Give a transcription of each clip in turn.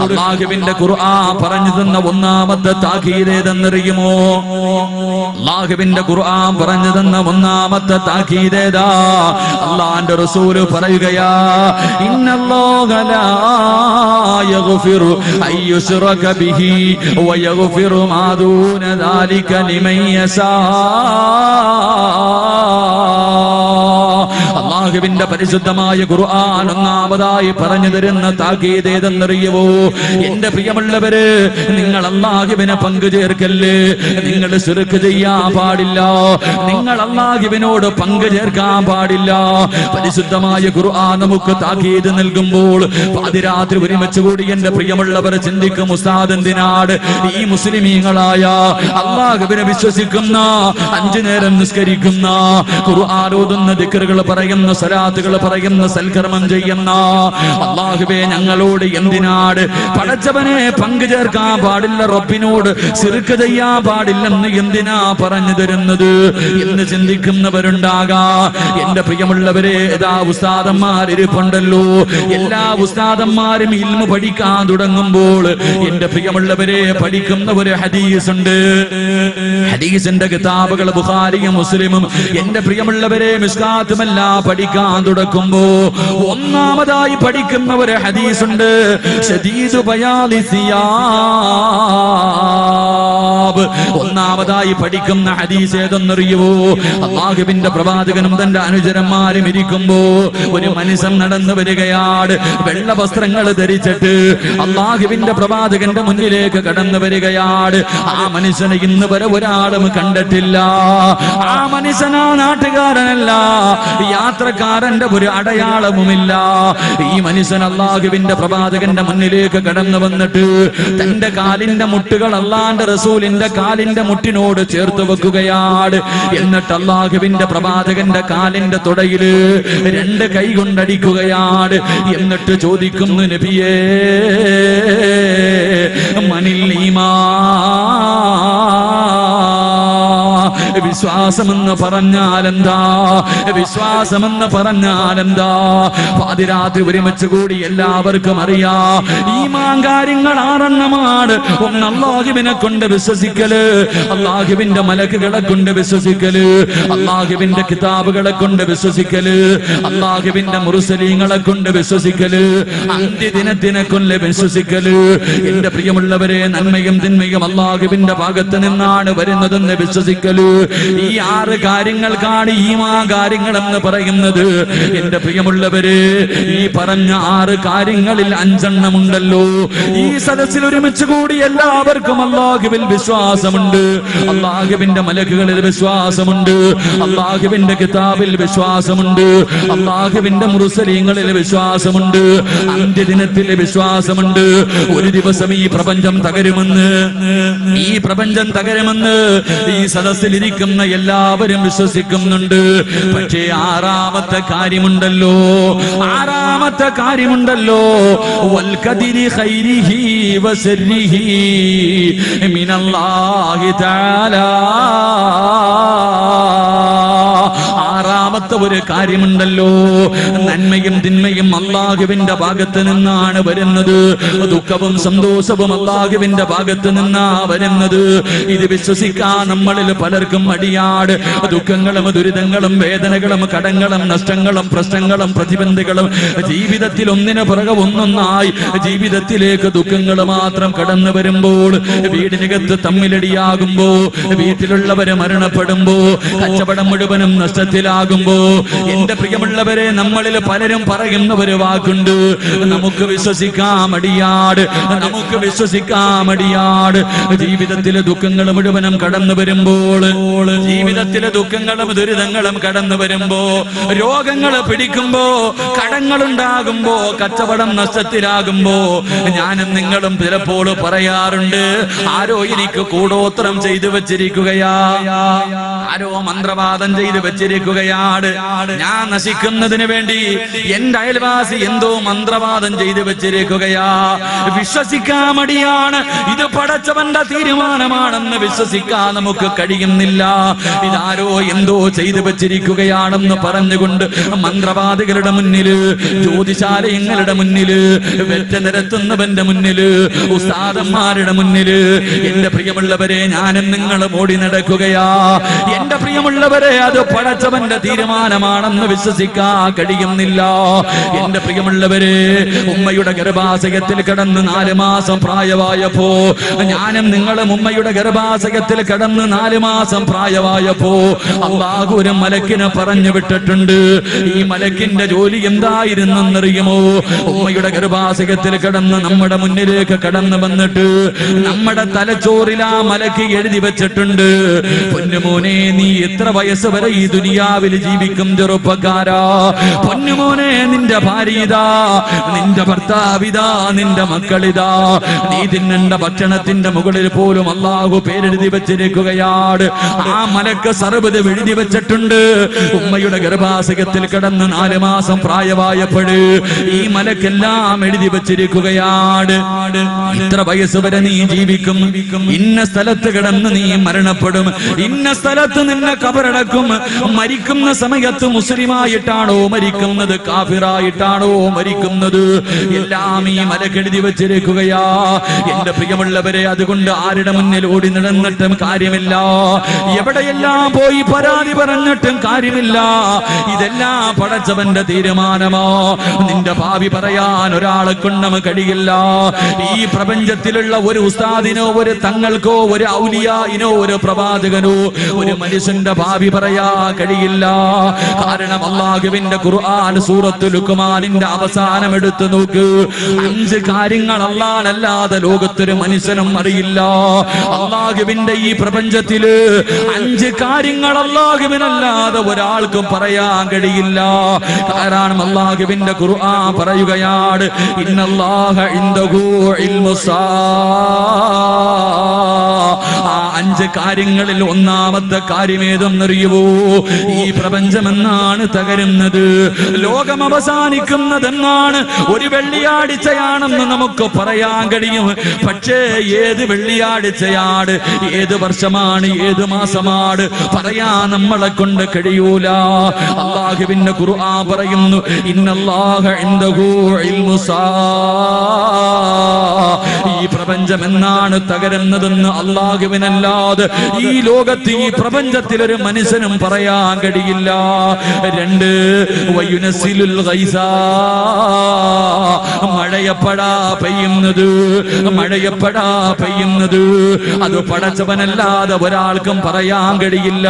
അല്ലാഹുവിന്റെ ഖുർആൻ പറഞ്ഞു തന്ന ഒന്നാമത്തെ താക്കീത് ഏതെന്നറിയുമോ? അല്ലാഹുവിന്റെ ഖുർആൻ പറഞ്ഞു തന്ന ഒന്നാമത്തെ താക്കീത് ഏതാ? അല്ലാഹുവിന്റെ റസൂൽ പറയുകയാ, ഇന്നല്ലാഹ ലാ യഗ്ഫിറു അയ്യുശ്റക ബിഹി വയഗ്ഫിറു മാ ദൂന ദാലിക ലിമൻ യശാ. അല്ലാഹുവിന്റെ പരിശുദ്ധമായ ഖുർആൻ ഒന്നാമതായി പറഞ്ഞു തരുന്ന താക്കീത് ഏതെന്നറിയുമോ? എന്റെ പ്രിയമുള്ളവര്, നിങ്ങൾ അല്ലാഹുവിനെ പങ്കു ചേർക്കല്ലേ. നിങ്ങൾ ശിർക്ക് ചെയ്യാൻ പാടില്ല. നിങ്ങൾ അല്ലാഹുവിനോട് പങ്കു ചേർക്കാൻ പാടില്ല. പരിശുദ്ധമായ ഖുർആൻ നമുക്ക് താക്കീത് നൽകുമ്പോൾ പാതിരാത്രി ഒരുമിച്ച് കൂടി എന്റെ പ്രിയമുള്ളവർ ചിന്തിക്കും, ഉസ്താദ് എന്തിനാണ് ഈ മുസ്ലിമീങ്ങളായ അല്ലാഹുവിനെ വിശ്വസിക്കുന്ന 5 നേരം നിസ്കരിക്കുന്ന ഖുർആൻ ഓതുന്ന ദിക്റുകൾ പറയുന്ന സലാത്തുകൾ പറയുന്ന സൽക്കർമ്മം ചെയ്യുന്ന അല്ലാഹുവേ ഞങ്ങളോട് എന്തിനാണ് പടച്ചവനെ പങ്കു ചേർക്കാൻ പാടില്ല, റബ്ബിനോട് ശിർക്ക് ചെയ്യാൻ പാടില്ലെന്ന് എന്തിനാ പറഞ്ഞു തരുന്നത് എന്ന് ചിന്തിക്കുന്നവരുണ്ടാകാം. എന്റെ പ്രിയമുള്ളവരെ, ഏതാ ഉസ്താദന്മാരിപ്പുണ്ടല്ലോ. എല്ലാ ഉസ്താദന്മാരും ഇൽമു പഠിക്കാൻ തുടങ്ങുമ്പോൾ എന്റെ പ്രിയമുള്ളവരെ പഠിക്കുന്ന ഒരു ഹദീസ് ഉണ്ട്. ഹദീസിന്റെ കിതാബുകൾ ബുഖാരിയും മുസ്ലിമും എന്റെ പ്രിയമുള്ളവരെ മിസ്കാത്തുമെല്ലാം പഠിക്കാൻ തുടങ്ങുമ്പോ ഒന്നാമതായി പഠിക്കുന്ന ഒരു ഹദീസ് ഉണ്ട്. ശദീദു ബയാദി സിയാബ്. ഒന്നാമതായി പഠിക്കുന്ന ഹദീസ് ഏതെന്നറിയുവോ? അല്ലാഹുവിന്റെ പ്രവാചകനും തന്റെ അനുചരന്മാരും ഇരിക്കുമ്പോ ഒരു മനുഷ്യൻ നടന്നു വരികയാണ്. വെള്ള വസ്ത്രങ്ങൾ ധരിച്ചിട്ട് അല്ലാഹുവിന്റെ പ്രവാചകന്റെ മുന്നിലേക്ക് കടന്നു വരികയാണ്. ആ മനുഷ്യനെ ഇന്ന് വരെ ഒരാളും കണ്ടിട്ടില്ല. ആ മനുഷ്യനാ നാട്ടുകാരനല്ല, യാത്രക്കാരന്റെ ഒരു അടയാളവുമില്ല. ഈ മനുഷ്യൻ അല്ലാഹുവിന്റെ പ്രവാചകന്റെ മുന്നിലേക്ക് കടന്നു വന്നിട്ട് തന്റെ കാലിന്റെ മുട്ടുകൾ അല്ലാഹുവിന്റെ റസൂലിന്റെ കാലിന്റെ മുട്ടിനോട് ചേർത്ത് വെക്കുകയാണ്. എന്നിട്ട് അല്ലാഹുവിന്റെ പ്രവാചകന്റെ കാലിന്റെ തുടയില് 2 കൈ കൊണ്ടടിക്കുകയാണ്. എന്നിട്ട് ചോദിക്കുന്നു, നബിയേ മനിൽ ഈമാൻ, വിശ്വാസമെന്ന് പറഞ്ഞാലെന്താ? വിശ്വാസമെന്ന് പറഞ്ഞാലെന്താ? പാതിരാത്രി ഒരുമിച്ച് കൂടി എല്ലാവർക്കും അറിയാം ഈമാൻ കാര്യങ്ങൾ 6 ഒന്ന് അല്ലാഹുവിനെ കൊണ്ട് വിശ്വസിക്കല്, അല്ലാഹുവിന്റെ മലക്കുകളെ കൊണ്ട് വിശ്വസിക്കല്, അല്ലാഹുവിന്റെ കിതാബുകളെ കൊണ്ട് വിശ്വസിക്കല്, അല്ലാഹുവിന്റെ മുർസലീങ്ങളെ കൊണ്ട് വിശ്വസിക്കല്, അന്ത്യദിനത്തിനെ കൊണ്ട് വിശ്വസിക്കല്. എന്റെ പ്രിയമുള്ളവരെ, നന്മയും തിന്മയും അല്ലാഹുവിന്റെ ഭാഗത്ത് നിന്നാണ് വരുന്നതെന്ന് വിശ്വസിക്കല്. ഈ 6 കാര്യങ്ങൾക്കാണ് ഈമാൻ കാര്യങ്ങൾ എന്ന് പറയുന്നത്. എന്റെ പ്രിയമുള്ളവരെ, ഈ പറഞ്ഞ 6 കാര്യങ്ങളിൽ 5 ഉണ്ടല്ലോ. ഈ സദസ്സിൽ ഒരുമിച്ച് കൂടി എല്ലാവർക്കും അല്ലാഹുവിൽ വിശ്വാസമുണ്ട്, അല്ലാഹുവിന്റെ മലക്കുകളിൽ വിശ്വാസമുണ്ട്, അല്ലാഹുവിന്റെ കിതാബിൽ വിശ്വാസമുണ്ട്, അല്ലാഹുവിന്റെ മുർസലീങ്ങളിൽ വിശ്വാസമുണ്ട്, അന്ത്യദിനത്തിൽ വിശ്വാസമുണ്ട്. ഒരു ദിവസം ഈ പ്രപഞ്ചം തകരുമെന്ന് ഈ സദസ്സിൽ ഇരിക്കുന്ന എല്ലാവരും വിശ്വസിക്കുന്നുണ്ട്. പക്ഷേ 6ാമത്തെ കാര്യമുണ്ടല്ലോ, വൽ ഖദരി ഖൈരിഹി വശർരിഹി മിനല്ലാഹി തആല. 6ാമത്തെ ഒരു കാര്യമുണ്ടല്ലോ, നന്മയും തിന്മയും അല്ലാഹുവിന്റെ ഭാഗത്ത് നിന്നാണ് വരുന്നത്. ദുഃഖവും സന്തോഷവും അല്ലാഹുവിന്റെ ഭാഗത്ത് നിന്നാ വരുന്നത്. ഇത് വിശ്വസിക്കാൻ നമ്മളിൽ പലർക്കും മടിയാട്. ദുഃഖങ്ങളും ദുരിതങ്ങളും വേദനകളും കടങ്ങളും നഷ്ടങ്ങളും പ്രശ്നങ്ങളും പ്രതിബന്ധങ്ങളും ജീവിതത്തിൽ ഒന്നിനു പുറകെ ഒന്നൊന്നായി ജീവിതത്തിലേക്ക് ദുഃഖങ്ങൾ മാത്രം കടന്നു വരുമ്പോൾ, വീടിനകത്ത് തമ്മിലടിയാകുമ്പോ, വീട്ടിലുള്ളവര് മരണപ്പെടുമ്പോ, കച്ചവടം മുഴുവനും നഷ്ടത്തിലാകുമ്പോ, എന്റെ പ്രിയമുള്ളവരെ, നമ്മളിൽ പലരും പറയുന്ന ഒരു വാക്കുണ്ട്, നമുക്ക് വിശ്വസിക്കാൻ മടിയാട്. ജീവിതത്തിലെ ദുഃഖങ്ങൾ മുഴുവനും കടന്നു വരുമ്പോൾ, ജീവിതത്തിലെ ദുഃഖങ്ങളും ദുരിതങ്ങളും കടന്നു വരുമ്പോ, രോഗങ്ങൾ പിടിക്കുമ്പോ, കടങ്ങളുണ്ടാകുമ്പോ, കച്ചവടം നഷ്ടത്തിലാകുമ്പോ, ഞാനും നിങ്ങളും ചിലപ്പോൾ പറയാറുണ്ട്, ആരോ എനിക്ക് കൂടോത്രം ചെയ്തു വെച്ചിരിക്കുകയാ, ആരോ മന്ത്രവാദം ചെയ്തു വെച്ചിരിക്കുകയാണ്, ഞാൻ നശിക്കുന്നതിന് വേണ്ടി എന്റെ അയൽവാസി എന്തോ മന്ത്രവാദം ചെയ്തു വെച്ചിരിക്കുകയാ. വിശ്വസിക്കാൻ മടിയാണ്. ഇത് പടച്ചവന്റെ തീരുമാനമാണെന്ന് വിശ്വസിക്കാൻ നമുക്ക് കഴിയുന്നില്ല. ഇതാരോ എന്തോ ചെയ്തു വെച്ചിരിക്കുകയാണെന്ന് പറഞ്ഞുകൊണ്ട് മന്ത്രവാദികളുടെ മുന്നില്, ജ്യോതിശാലയങ്ങളുടെ മുന്നില്, വെറ്റ നിരത്തുന്നവന്റെ മുന്നില്, ഉസ്താദന്മാരുടെ മുന്നില് എന്റെ പ്രിയമുള്ളവരെ ഞാനും നിങ്ങളും ഓടി നടക്കുകയാ. എന്റെ പ്രിയമുള്ളവരെ, അത് പടച്ചവന്റെ തീരുമാനമാണെന്ന് വിശ്വസിക്കാൻ കഴിയുന്നില്ല. എന്റെ പ്രിയമുള്ളവരെ, ഉമ്മയുടെ ഗർഭാശയത്തിൽ കിടന്ന് 4 മാസം പ്രായമായപ്പോ, ഞാനും നിങ്ങളും ഉമ്മയുടെ ഗർഭാശയത്തിൽ കിടന്ന് 4 മാസം പ്രായമായപ്പോ അല്ലാഹു ഒരു മലക്കിനെ പറഞ്ഞു വിട്ടിട്ടുണ്ട്. ഈ മലക്കിന്റെ ജോലി എന്തായിരുന്നെന്നറിയുമോ? ഉമ്മയുടെ ഗർഭാശയത്തിൽ കിടന്ന് നമ്മുടെ മുന്നിലേക്ക് കടന്നു വന്നിട്ട് നമ്മുടെ തലച്ചോറിൽ ആ മലക്ക് എഴുതി വെച്ചിട്ടുണ്ട്, പൊന്നുമോനെ നീ എത്ര വയസ്സ് വരെ ഈ ദുനിയാവിൽ ജീവിക്കും ചെറുപ്പക്കാരാ? പൊന്നുമോനെ, നിന്റെ ഭാര്യ ഇതാ, നിന്റെ ഭർത്താവിതാ, നിന്റെ മക്കളിതാ. നീ തിന്നേണ്ട ഭക്ഷണത്തിന്റെ മുകളിൽ പോലും അല്ലാഹു പേരെഴുതി വെച്ചിരിക്കുകയാണ്. ആ മലക്ക് സർവ്വത് എഴുതി വെച്ചിട്ടുണ്ട്. ഉമ്മയുടെ ഗർഭാശയത്തിൽ കിടന്ന് 4 മാസം പ്രായമായപ്പോഴ് ഈ മലക്കെല്ലാം എഴുതി വെച്ചിരിക്കുകയാണ്. ഇത്ര വയസ്സ് വരെ നീ ജീവിക്കും, ഇന്ന സ്ഥലത്ത് കിടന്ന് നീ മരണപ്പെടും, ഇന്ന സ്ഥലത്ത് നിന്നെ കബറടക്കും. മരിക്കുന്ന സമയത്ത് മുസ്ലിമായിട്ടാണോ മരിക്കുന്നത്, കാഫിറായിട്ടാണോ മരിക്കുന്നത്, എല്ലാം ഈ മലക്കെഴുതി വെച്ചിരിക്കുകയാ. എന്റെ പ്രിയമുള്ളവരെ, അതുകൊണ്ട് ആരുടെ മുന്നിൽ ഓടി നടന്നിട്ടും കാര്യമില്ല, എവിടെയെല്ലാം പോയി പരാതി പറഞ്ഞിട്ടും കാര്യമില്ല. ഇതെല്ലാം പടച്ചവന്റെ തീരുമാനമോ. നിന്റെ ഭാവി പറയാൻ ഒരാളെ കൊണ്ടും കഴിയില്ല. ഈ പ്രപഞ്ചത്തിലുള്ള ഒരു ഉസ്താദിനോ, ഒരു തങ്ങൾക്കോ, ഒരു ഔലിയായിനോ, ഒരു പ്രവാചകനോ ഒരു മനുഷ്യന്റെ ഭാവി പറയാ കഴിയില്ല. കാരണം അല്ലാഹുവിന്റെ ഖുർആൻ സൂറത്തുൽ ലുഖ്മാനിന്റെ അവസാനം എടുത്തു നോക്ക്. 5 കാര്യങ്ങൾ അല്ലാഹുവല്ലാതെ ലോകത്തൊരു മനുഷ്യനും അറിയില്ല. അല്ലാഹുവിന്റെ ഈ പ്രപഞ്ചത്തില് 5 കാര്യങ്ങൾ അല്ലാഹുവിനല്ലാതെ ഒരാൾക്കും പറയാൻ കഴിയില്ല. കാരണം അല്ലാഹുവിന്റെ ഖുർആൻ പറയുകയാണ്, ഇന്നല്ലാഹ ഇൻദഹു ഇൽമുസ്സാ. ആ 5 കാര്യങ്ങളിൽ ഒന്നാമത്തെ കാര്യം ഏതെന്നറിയുവോ? ഈ പ്രപഞ്ചമെന്നാണ് തകരുന്നത്, ലോകം അവസാനിക്കുന്നതെന്നാണ്. ഒരു വെള്ളിയാഴ്ചയാണെന്ന് നമുക്ക് പറയാൻ കഴിയും. പക്ഷേ ഏത് വെള്ളിയാഴ്ചയാണ്, ഏത് വർഷമാണ്, ഏത് മാസമാണ് പറയാൻ നമ്മളെ കൊണ്ട് കഴിയൂല. അല്ലാഹുവിന്റെ ഖുർആൻ പറയുന്നു, ഇന്നല്ലാഹ ഇൻദഹു ഇൽമുസ്സാ. ഈ പ്രപഞ്ചം എന്നാണ് തകരുന്നതെന്ന് അല്ലാഹുവിനല്ലാതെ ഈ ലോകത്ത്, ഈ പ്രപഞ്ചത്തിൽ ഒരു മനുഷ്യനും പറയാൻ കഴിയില്ല. 2 വയുനസിലുൽ ഗൈസാ. മഴയപ്പടാ പെയ്യുന്നത്, മഴയപ്പടാ പെയ്യുന്നത് അത് പടച്ചവനല്ലാതെ ഒരാൾക്കും പറയാൻ കഴിയില്ല.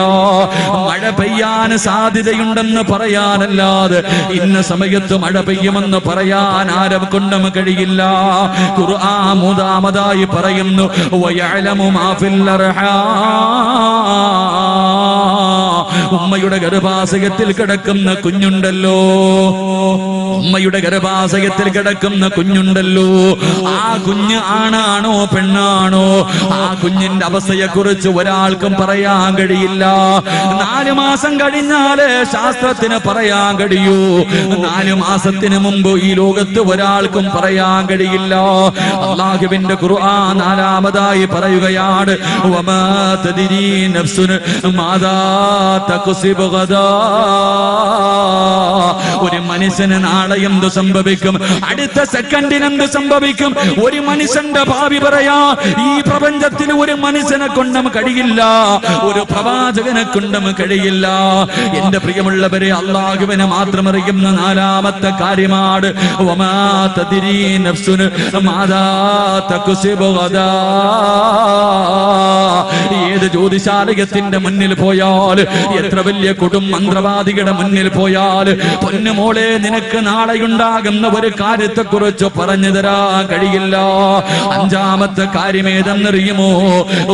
മഴ പെയ്യാൻ സാധ്യതയുണ്ടെന്ന് പറയാനല്ലാതെ ഇന്ന സമയത്ത് മഴ പെയ്യുമെന്ന് പറയാൻ ആരെ കൊണ്ടും കഴിയില്ല. ഖുർആൻ മൂന്നാമതായി പറയുന്നു, വയഅലമു മാ ഫിൽ അർഹാം. ഉമ്മയുടെ ഗർഭാശയത്തിൽ കിടക്കുന്ന കുഞ്ഞുണ്ടല്ലോ, ഉമ്മയുടെ ഗർഭാശയത്തിൽ കിടക്കുന്ന കുഞ്ഞുണ്ടല്ലോ, ആ കുഞ്ഞ് ആണാണോ പെണ്ണാണോ, ആ കുഞ്ഞിന്റെ അവസ്ഥയെ കുറിച്ച് ഒരാൾക്കും പറയാൻ കഴിയില്ല. 4 മാസം കഴിഞ്ഞാലേ ശാസ്ത്രത്തിന് പറയാൻ കഴിയൂ. 4 മാസത്തിന് മുമ്പ് ഈ ലോകത്ത് ഒരാൾക്കും പറയാൻ കഴിയില്ല. അല്ലാഹുവിന്റെ ഖുർആൻ നാലാമതായി പറയുകയാണ്, വമാ തദ്രീ നഫ്സുൻ മാദാ തക്സിബു ഗദാ. ഒരു മനുഷ്യന് നാളെ എന്ത് സംഭവിക്കും, അടുത്ത സെക്കൻഡിന് എന്ത് സംഭവിക്കും, ഒരു മനുഷ്യന്റെ ഭാവി പറയാ ഈ പ്രപഞ്ചത്തിന് ഒരു മനുഷ്യനെ കൊണ്ടും കഴിയില്ല, ഒരു പ്രവാചകനെ കൊണ്ടും കഴിയില്ല. എന്റെ പ്രിയമുള്ളവരെ, അല്ലാഹുവിനെ മാത്രം അറിയുന്ന നാലാമത്തെ കാര്യമാണ്, വമാ തദ്രീ നഫ്സുൻ മാദാ തക്സിബു ഗദാ. ഏത് ജ്യോതിശാലയത്തിന്റെ മുന്നിൽ പോയാൽ, എത്ര വലിയ കൊടും മന്ത്രവാദികളുടെ മുന്നിൽ പോയാൽ, പൊന്നുമോളെ നിനക്ക് നാളെയുണ്ടാകുന്ന ഒരു കാര്യത്തെ കുറിച്ച് പറഞ്ഞു തരാൻ കഴിയില്ല. 5ാമത്തെ കാര്യം ഏതെന്നറിയുമോ?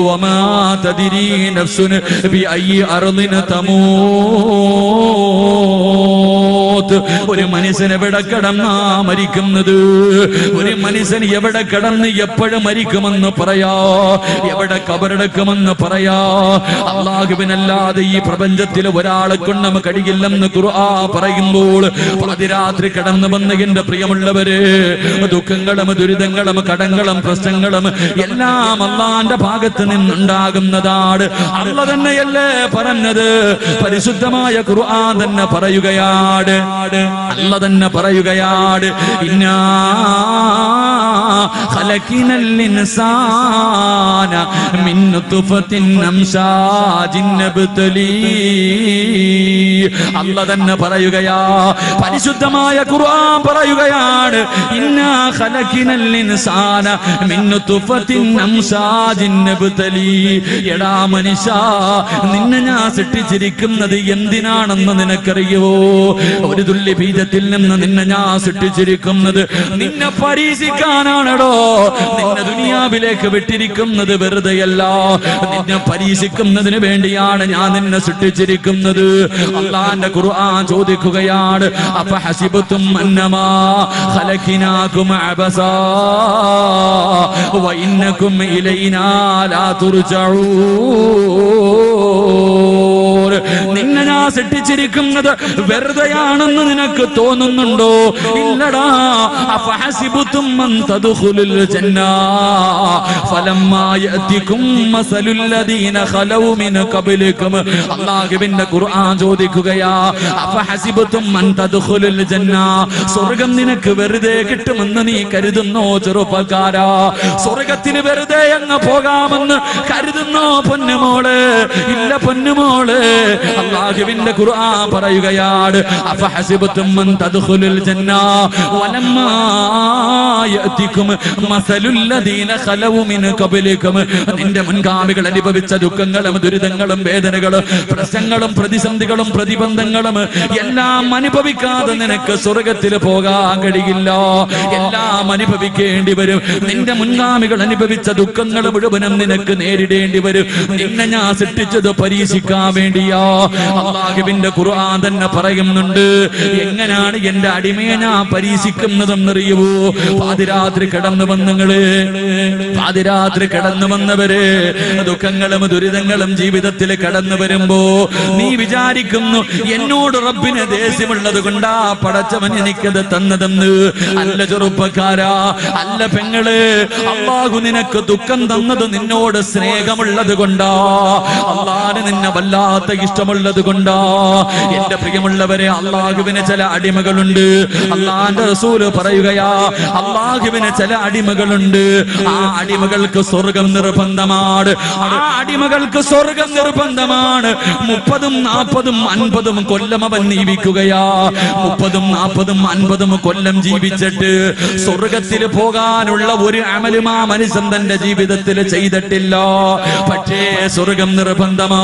വമാ തദ്രീ നഫ്സുൻ ബിഅയ്യി അർദിൻ തമൂത്. മൗത്ത്. ഒരു മനുഷ്യൻ എവിടെ കിടന്നാ മരിക്കുന്നത്? ഒരു മനുഷ്യൻ എവിടെ കിടന്ന് എപ്പോഴും മരിക്കുമെന്ന് പറയാ, എവിടെ കബറടക്കുമെന്ന് പറയാ. അല്ലാഹുവിനല്ലാതെ ഈ പ്രപഞ്ചത്തിൽ ഒരാളെ കൊണ്ട് നമുക്ക് കഴിയില്ലെന്ന് ഖുർആൻ പറയുമ്പോൾ പാതിരാത്രി കടന്നു വന്ന എന്റെ പ്രിയമുള്ളവര്, ദുഃഖങ്ങളും ദുരിതങ്ങളും കടങ്ങളും പ്രശ്നങ്ങളും എല്ലാം അല്ലാഹുവിന്റെ ഭാഗത്ത് നിന്നുണ്ടാകുന്നതാണ്. അല്ലാഹു തന്നെയല്ലേ പറഞ്ഞത്? പരിശുദ്ധമായ ഖുർആൻ തന്നെ പറയുകയാണ്, അല്ലാഹു തന്നെ പറയുകയാണ്, ഇന്നാ ഖലഖനൽ ഇൻസാന മിൻ നുത്ഫത്തിൻ അംശാജിൻ നബ്തലീ. അല്ലാഹു തന്നെ പറയുകയാ, പരിശുദ്ധമായ ഖുർആൻ പറയുകയാണ്, ഇന്നാ ഖലഖനൽ ഇൻസാന മിൻ നുത്ഫത്തിൻ അംശാജിൻ നബ്തലീ. എടാ മനുഷ്യ, നിന്നെ ഞാൻ സൃഷ്ടിച്ചിരിക്കുന്നത് എന്തിനാണെന്ന് നിനക്കറിയുവോ? ഒരു തുള്ളി ബീജത്തിൽ നിന്ന് നിന്നെ ഞാൻ സൃഷ്ടിച്ചിരിക്കുന്നത് നിന്നെ പരീക്ഷിക്കാനാണോ? നിന്നെ ദുനിയാവിലേക്ക് വിട്ടിരിക്കുന്നത് വെറുതെയല്ല, നിന്നെ പരീക്ഷിക്കുന്നതിന് വേണ്ടിയാണ് ഞാൻ നിന്നെ സൃഷ്ടിച്ചിരിക്കുന്നത്. അല്ലാഹുവിന്റെ ഖുർആൻ ചോദിക്കുകയാണ്, അഫഹസിബതും അന്നമാ ഖലഖനാകും അബസാ വഇന്നകും ഇലൈനാ ലാ തുർജഊൻ. നിന്നെ ഞാൻ സൃഷ്ടിച്ചിരിക്കുന്നത് വെറുതെയാണെന്ന് നിനക്ക് തോന്നുന്നുണ്ടോ? ഇല്ലടാ. അഫഹസിബതും അൻ തദ്ഖുലുൽ ജന്ന ഫലമ്മാ യഅതികും മസലുൽ ലദീന ഖലൗ മിൻ ഖബ്ലികും. അല്ലാഹുവിന്റെ ഖുർആൻ ചോദിക്കുകയാ, അഫഹസിബതും അൻ തദ്ഖുലുൽ ജന്ന, സ്വർഗ്ഗം നിനക്ക് വെറുതെ കിട്ടുമെന്ന് നീ കരുതുന്നോ ചെറുപ്പക്കാരാ? സ്വർഗ്ഗത്തിന് വെറുതെ അങ്ങ് പോകാമെന്ന് കരുതുന്നോ പൊന്നുമോള്? ഇല്ല പൊന്നുമോള്. അല്ലാഹുവിന്റെ ഖുർആൻ പറയുകയാണ്, അഫഹസിബതും അൻ തദ്ഖുലുൽ ജന്ന വലമ്മാ യഅതികും മസലുൽ ലദീന ഖലൗ മിൻ ഖബ്ലികും. നിന്റെ മുൻഗാമികൾ അനുഭവിച്ച ദുഃഖങ്ങളും ദുരിതങ്ങളും വേദനകളും പ്രശ്നങ്ങളും പ്രതിസന്ധികളും പ്രതിബന്ധങ്ങളും എല്ലാം അനുഭവിക്കാതെ നിനക്ക് സ്വർഗ്ഗത്തിൽ പോകാൻ കഴിയില്ല. എല്ലാം അനുഭവിക്കേണ്ടി വരും. നിന്റെ മുൻഗാമികൾ അനുഭവിച്ച ദുഃഖങ്ങൾ മുഴുവനും നിനക്ക് നേരിടേണ്ടി വരും. നിന്നെ ഞാൻ സൃഷ്ടിച്ചത് പരീക്ഷിക്കാൻ വേണ്ടിയാ. അല്ലാഹുവിന്റെ ഖുർആൻ തന്നെ പറയുന്നുണ്ട്, എങ്ങനെയാണ് എന്റെ അടിമയെ ഞാൻ പരീക്ഷിക്കുന്നതെന്നറിയുവോ? പാതിരാത്രി കടന്നു വന്നങ്ങള്, പാതിരാത്രി കടന്നു വന്നവര് ദുഃഖങ്ങളും ദുരിതങ്ങളും ജീവിതത്തിൽ കടന്നു വരുമ്പോ നീ വിചാരിക്കുന്നു എന്നോട് റബ്ബിന് ദേഷ്യമുള്ളത് കൊണ്ടാ പടച്ചവൻ എനിക്കത് തന്നതെന്ന്. അല്ല ചെറുപ്പക്കാരാ, അല്ല പെങ്ങള്, അല്ലാഹു നിനക്ക് ദുഃഖം തന്നത് നിന്നോട് സ്നേഹമുള്ളത് കൊണ്ടാ, അല്ലാഹുവിന് നിന്നെ വല്ലാത്ത ഇഷ്ടമുള്ളത് കൊണ്ടാ. എന്റെ പ്രിയമുള്ളവരെ, അല്ലാഹുവിന് ചില അടിമകളുണ്ട്. അല്ലാഹുവിന്റെ റസൂൽ പറയുകയാ, അല്ലാഹുവിന് ചില അടിമകളുണ്ട്. ആ അടിമകൾക്ക് സ്വർഗം നിർബന്ധമാണ്. ആ അടിമകൾക്ക് സ്വർഗം നിർബന്ധമാണ്. 30, 40, 50 കൊല്ലം അവൻ ജീവിക്കുകയാ. 30, 40, 50 കൊല്ലം ജീവിച്ചിട്ട് സ്വർഗത്തിൽ പോകാനുള്ള ഒരു അമലും ആ മനുഷ്യൻ തന്റെ ജീവിതത്തിൽ ചെയ്തിട്ടില്ല. പക്ഷേ സ്വർഗം നിർബന്ധമാ.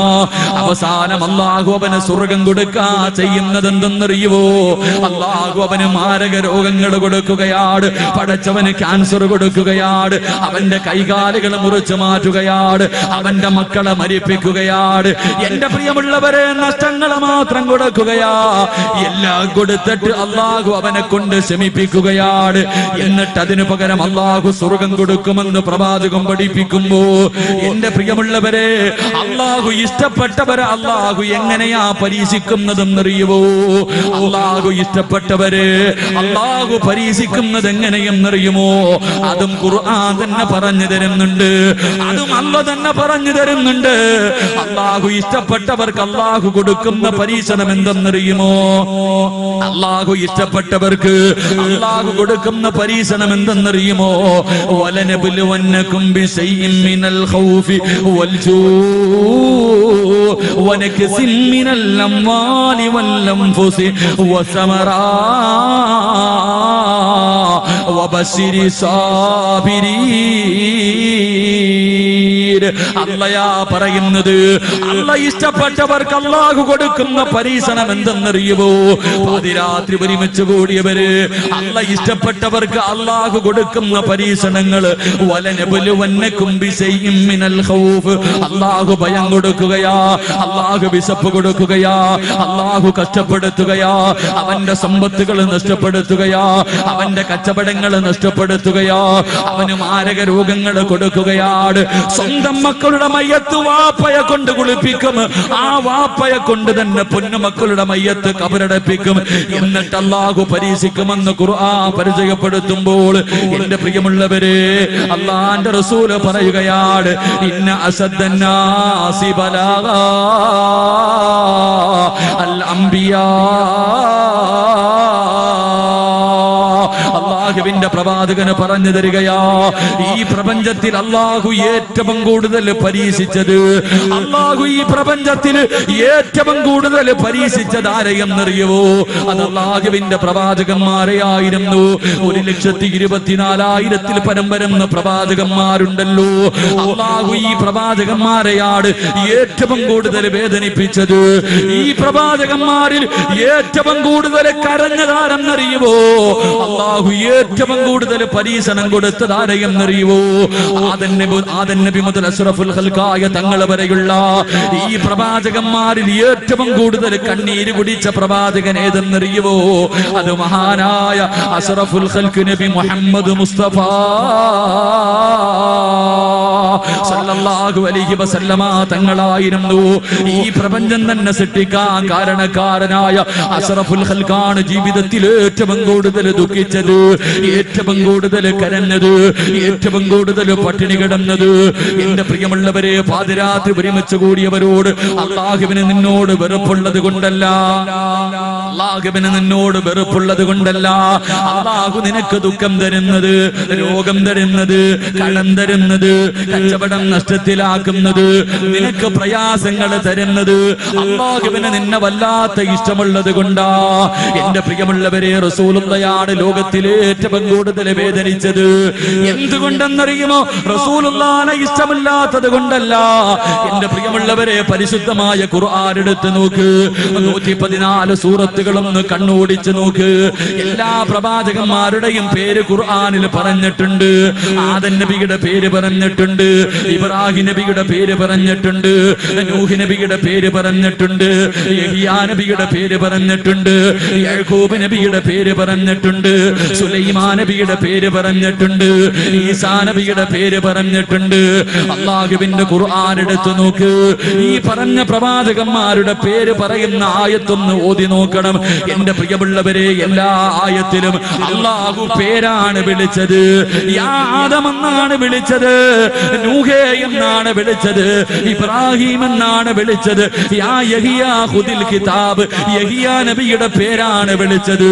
അവസാനം അല്ലാഹു അവന് സ്വർഗം കൊടുക്കാ ചെയ്യുന്നത് എന്തെന്നറിയുവോ? അല്ലാഹു അവന് മാരക രോഗങ്ങൾ കൊടുക്കുകയാണ്. പടച്ചവന് ക്യാൻസർ കൊടുക്കുകയാണ്. അവന്റെ കൈകാലുകൾ മുറിച്ചു മാറ്റുകയാണ്. അവന്റെ മക്കളെ മരിപ്പിക്കുകയാണ്. എന്റെ പ്രിയമുള്ളവരെ, നഷ്ടങ്ങൾ മാത്രം കൊടുക്കുകയാ. എല്ലാം കൊടുത്തിട്ട് അല്ലാഹു അവനെ കൊണ്ട് ശമിപ്പിക്കുകയാണ്. എന്നിട്ട് അതിനു പകരം അല്ലാഹു സ്വർഗം കൊടുക്കുമെന്ന് പ്രവാചകം പഠിപ്പിക്കുമ്പോ എന്റെ പ്രിയമുള്ളവരെ, അല്ലാഹു ഇഷ്ടപ്പെട്ടവരെ അല്ലാഹു എങ്ങനെയാ പരീക്ഷിക്കുന്നതെന്നറിയുവോ? അല്ലാഹു ഇഷ്ടപ്പെട്ടവരെ അല്ലാഹു പരീക്ഷിക്കുന്നത് എങ്ങനെയെന്നറിയുമോ? അതും ഖുർആൻ തന്നെ പറഞ്ഞു തരുന്നുണ്ട്. അതും അല്ലാഹു തന്നെ പറഞ്ഞു തരുന്നുണ്ട്. അല്ലാഹു ഇഷ്ടപ്പെട്ടവർക്ക് അല്ലാഹു കൊടുക്കുന്ന പരീക്ഷണം എന്തെന്നറിയുമോ? അല്ലാഹു ഇഷ്ടപ്പെട്ടവർക്ക് അല്ലാഹു കൊടുക്കുന്ന പരീക്ഷണം എന്തെന്നറിയുമോ? വലനബ്ലുവന്നകും ബിശൈഇൻ മിനൽ ഖൗഫി വൽ ജൂഇ വനക്സിൻ മിനൽ അംവാലി വൽ അൻഫുസി വസമറാ വബശിരി സാബിരീൻ. അള്ളയാ പറയുന്നത്. അള്ള ഇഷ്ടപ്പെട്ടവർക്ക് അള്ളാഹു കൊടുക്കുന്ന പരീക്ഷണം എന്തെന്നറിയുമോ? പാതിരാത്രി ഒരുമിച്ച് കൂടിയവര് അള്ള ഇഷ്ടപ്പെട്ടവർക്ക് അള്ളാഹു കൊടുക്കുന്ന പരീക്ഷണങ്ങൾ വലനബലുവന്നകും ബിശൈഇൻ മിനൽ ഖൗഫ്. അള്ളാഹു ഭയം കൊടുക്കുകയാ, അള്ളാഹു വിശപ്പ് കൊടുക്കുകയാ, അള്ളാഹു കഷ്ടപ്പെടുത്തുകയാ, അവന്റെ സമ്പത്തുകൾ നഷ്ടപ്പെടുത്തുകയാ, അവന്റെ കച്ചവടങ്ങൾ നഷ്ടപ്പെടുത്തുകയാ, അവന് മാരക രോഗങ്ങൾ കൊടുക്കുകയാണ്. സ്വന്തം മക്കളുടെ മയ്യത്ത് വാപ്പയെ കൊണ്ട് കുളിപ്പിക്കും, ആ വാപ്പയെ കൊണ്ട് തന്നെ പൊന്നുമക്കളുടെ മയ്യത്ത് കബറടപ്പിക്കും. എന്നിട്ട് അല്ലാഹു പരീക്ഷിക്കുമെന്ന് ഖുർആൻ പരിചയപ്പെടുത്തുമ്പോൾ എന്റെ പ്രിയമുള്ളവരെ, അല്ലാഹുവിന്റെ റസൂൽ പറയുകയാണ്, ഇന്ന അസദ്ദന്നാസി ബലാഗാ അൽ അംബിയാ. അള്ളാഹുവിന്റെ പ്രവാചകന് പറഞ്ഞു തരികയാ, ഈ പ്രപഞ്ചത്തിൽ അള്ളാഹു ഏറ്റവും കൂടുതൽ പരീക്ഷിച്ചത്, അള്ളാഹു ഈ പ്രപഞ്ചത്തിൽ ഏറ്റവും കൂടുതൽ പരീക്ഷിച്ചത് ആരെയെന്നറിയുവോ? അത് അള്ളാഹുവിന്റെ പ്രവാചകന്മാരെയായിരുന്നു. 1,24,000 പരം വരുന്ന പ്രവാചകന്മാരുണ്ടല്ലോ. അള്ളാഹു ഈ പ്രവാചകന്മാരെയാണ് ഏറ്റവും കൂടുതൽ വേദനിപ്പിച്ചത്. ഈ പ്രവാചകന്മാരിൽ ഏറ്റവും കൂടുതൽ കരഞ്ഞതാരെന്നറിയുവോ? അള്ളാഹു ഏറ്റവും കൂടുതൽ പരീക്ഷണം കൊടുത്തത് ആരെയെന്നറിയുവോ? ആദം നബി മുതൽ അഷ്റഫുൽ ഖൽഖായ തങ്ങൾ വരെയുള്ള ഈ പ്രവാചകന്മാരിൽ ഏറ്റവും കൂടുതൽ കണ്ണീര് കുടിച്ച പ്രവാചകൻ ഏതെന്നറിയുവോ? അത് മഹാനായ അഷ്റഫുൽ ഖൽഖ് നബി മുഹമ്മദ് മുസ്തഫ സല്ലല്ലാഹു അലൈഹി വസല്ലമ തങ്ങളായിരുന്നു. ഈ പ്രപഞ്ചം തന്നെ സൃഷ്ടിക്കാൻ കാരണക്കാരനായ അഷ്റഫുൽ ഖൽഖാണ് ജീവിതത്തിൽ ഏറ്റവും കൂടുതൽ ദുഃഖിച്ചത്, ഏറ്റവും കൂടുതൽ കരഞ്ഞത്, ഏറ്റവും കൂടുതൽ പട്ടിണി കിടന്നത്. എന്റെ പ്രിയമുള്ളവരെ, പാതിരാത്രി ഒരുമിച്ച് കൂടിയവരോട് അള്ളാഹുവിന് നിന്നോട് വെറുപ്പുള്ളത് കൊണ്ടല്ല, അള്ളാഹുവിന് നിന്നോട് വെറുപ്പുള്ളത് കൊണ്ടല്ല, അള്ളാഹു നിനക്ക് ദുഃഖം തരുന്നത്, രോഗം തരുന്നത്, കടം തരുന്നത്, കച്ചവടം നഷ്ടത്തിലാക്കുന്നത്, നിനക്ക് പ്രയാസങ്ങൾ തരുന്നത് അള്ളാഹുവിന് നിന്നെ വല്ലാത്ത ഇഷ്ടമുള്ളത് കൊണ്ടാ. എന്റെ പ്രിയമുള്ളവരെ, റസൂലുള്ളാഹിയാണ് ലോകത്തിലെ ഏറ്റവും കൂടുതൽ വേദനിച്ചത്. എന്തുകൊണ്ടെന്നറിയുമോ? റസൂലുള്ളാഹിനെ ഇഷ്ടമില്ലാത്തത് കൊണ്ടല്ല. എന്റെ പ്രിയമുള്ളവരെ, പരിശുദ്ധമായ ഖുർആൻ എടുത്ത് നോക്ക്, 114 സൂറത്തുകളൊന്ന് കണ്ണോടിച്ച് നോക്ക്. എല്ലാ പ്രവാചകന്മാരുടെയും പേര് ഖുർആനിൽ പറഞ്ഞിട്ടുണ്ട്. ആദം നബിയുടെ പേര് പറഞ്ഞിട്ടുണ്ട്, ഇബ്രാഹിം നബിയുടെ പേര് പറഞ്ഞിട്ടുണ്ട്, നൂഹ് നബിയുടെ പേര് പറഞ്ഞിട്ടുണ്ട്, യഹ്യാ നബിയുടെ പേര് പറഞ്ഞിട്ടുണ്ട്, യാക്കൂബ് നബിയുടെ പേര് പറഞ്ഞിട്ടുണ്ട്, സുലൈമാൻ നബിയുടെ പേര് പറഞ്ഞിട്ടുണ്ട്, ഈസാ നബിയുടെ പേര് പറഞ്ഞിട്ടുണ്ട്. അല്ലാഹുവിന്റെ ഖുർആൻ എടുത്തു നോക്ക്. ഈ പറഞ്ഞ പ്രവാചകന്മാരുടെ പേര് പറയുന്ന ആയത്തൊന്ന് ഓതി നോക്കണം. എന്റെ പ്രിയമുള്ളവരെ, എല്ലാ ആയത്തിലും അല്ലാഹു പേരാണ് വിളിച്ചത്. യാ ആദം എന്നാണ് വിളിച്ചത്, നൂഹേ എന്നാണ് വിളിച്ചത്, ഇബ്രാഹിം എന്നാണ് വിളിച്ചത്, യാ യഹ്യാ ഖുദിൽ കിതാബ്, യഹ്യാ നബിയുടെ പേരാണ് വിളിച്ചത്.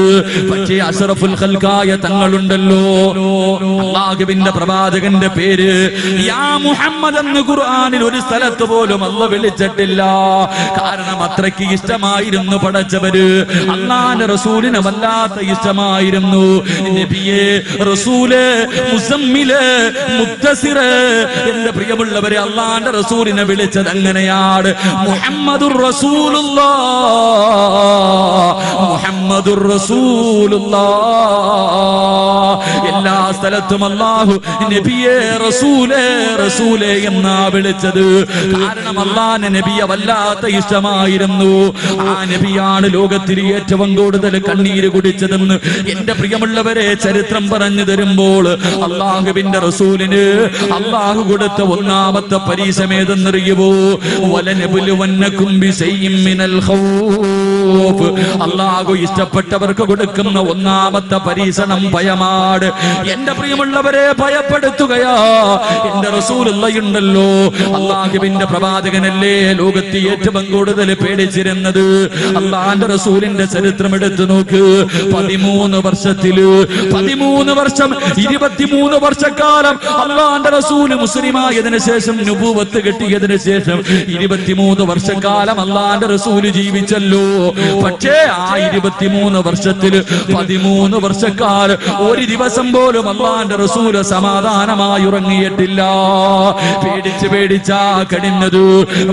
പക്ഷേ അഷ്റഫുൽ ഖൽഖായ തങ്ങളുണ്ടല്ലോ, അല്ലാഹുവിന്റെ പ്രവാചകന്റെ പേര് യാ മുഹമ്മദ് എന്ന് ഖുർആനിൽ ഒരു സ്ഥലത്ത് പോലും അല്ലാഹു വിളിച്ചിട്ടില്ല. കാരണം അത്രയ്ക്ക് ഇഷ്ടമായിരുന്നു പടച്ചവര്. അല്ലാഹുവിന്റെ റസൂലിനെ വല്ലാത്ത ഇഷ്ടമായിരുന്നു. നബിയേ, റസൂലേ, മുസമ്മിലേ, മുദ്ദസിറേ. എന്റെ പ്രിയമുള്ളവരെ, അല്ലാഹുവിന്റെ റസൂലിനെ വിളിച്ചത് അങ്ങനെയാണ്, മുഹമ്മദുർ റസൂലുള്ളാഹ്, മുഹമ്മദുർ റസൂലുള്ളാഹ്. എല്ലാ സ്ഥലത്തും അല്ലാഹു നബിയേ, റസൂലേ, റസൂലേ എന്നാ വിളിച്ചത്. കാരണം അല്ലാഹുവിന്റെ നബിയെ വല്ലാത്ത ഇഷ്ടമായിരുന്നു. ആ നബിയാണ് ലോകത്തിൽ ഏറ്റവും കൂടുതൽ കണ്ണീര് കുടിച്ചതെന്ന് എന്റെ പ്രിയമുള്ളവരെ ചരിത്രം പറഞ്ഞു തരുമ്പോൾ അല്ലാഹുവിന്റെ റസൂലിന് അല്ലാഹു കൊടുത്ത ഒന്നാമത്തെ പരീക്ഷ ഏതെന്നറിയുമോ? വലനബലുവന്നകും ബിശൈഇൻ മിനൽ ഖൗഫ്. അല്ലാഹു ഇഷ്ടപ്പെട്ടവർക്ക് കൊടുക്കുന്ന ഒന്നാമത്തെ പരീക്ഷണം ഭയമാണ്. എന്റെ പ്രിയമുള്ളവരെ, ഭയപ്പെടുത്തുകയാ. എന്റെ റസൂലുള്ളാഹിയുണ്ടല്ലോ, അല്ലാഹുവിന്റെ പ്രവാചകനല്ലേ ലോകത്ത് ഏറ്റവും കൂടുതൽ പേടിച്ചിരുന്നത്. അല്ലാഹുവിന്റെ റസൂലിന്റെ ചരിത്രം എടുത്തു നോക്ക്. 13 വർഷത്തില് 13 വർഷം 23 വർഷക്കാലം അല്ലാഹുവിന്റെ റസൂൽ മുസ്ലിമായതിനു ശേഷം ശേഷം നുബുവത്ത് കിട്ടിയതിന് ശേഷം 23 വർഷക്കാലം അല്ലാഹുവിന്റെ റസൂല് ജീവിച്ചല്ലോ. പക്ഷേ ആ 23 വർഷത്തിൽ 13 വർഷക്കാലം ഒരു ദിവസം പോലും അല്ലാഹുവിന്റെ റസൂല് സമാധാനമായി ഉറങ്ങിയിട്ടില്ല. പേടിച്ചാ കഴിഞ്ഞത്.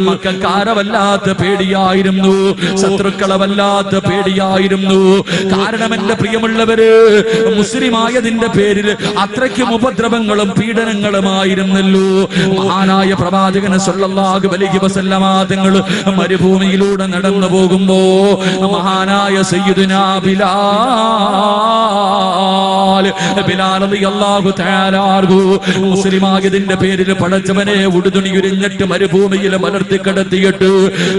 മക്കക്കാരെ വല്ലാത്ത പേടിയായിരുന്നു, ശത്രുക്കളെ വല്ലാത്ത പേടിയായിരുന്നു. കാരണം എന്റെ പ്രിയമുള്ളവര്, മുസ്ലിമായതിന്റെ പേരിൽ അത്രയ്ക്കും ഉപദ്രവങ്ങളും പീഡനങ്ങളുമായിരുന്നല്ലോ. മഹാനായ പ്രവാചകൻ സല്ലല്ലാഹു അലൈഹി വസല്ലമ തങ്ങൾ മരുഭൂമിയിലൂടെ നടന്നു പോകുമ്പോ മഹാനായ സയ്യിദുനാ ബിലാൽ റളിയല്ലാഹു തആല അൻഹു മുസ്ലിമായതിന്റെ പേരിൽ പടച്ചവനെ ഉടുതുണിയുരിഞ്ഞിട്ട് മരുഭൂമിയിൽ മലർത്തി കിടത്തിയിട്ട്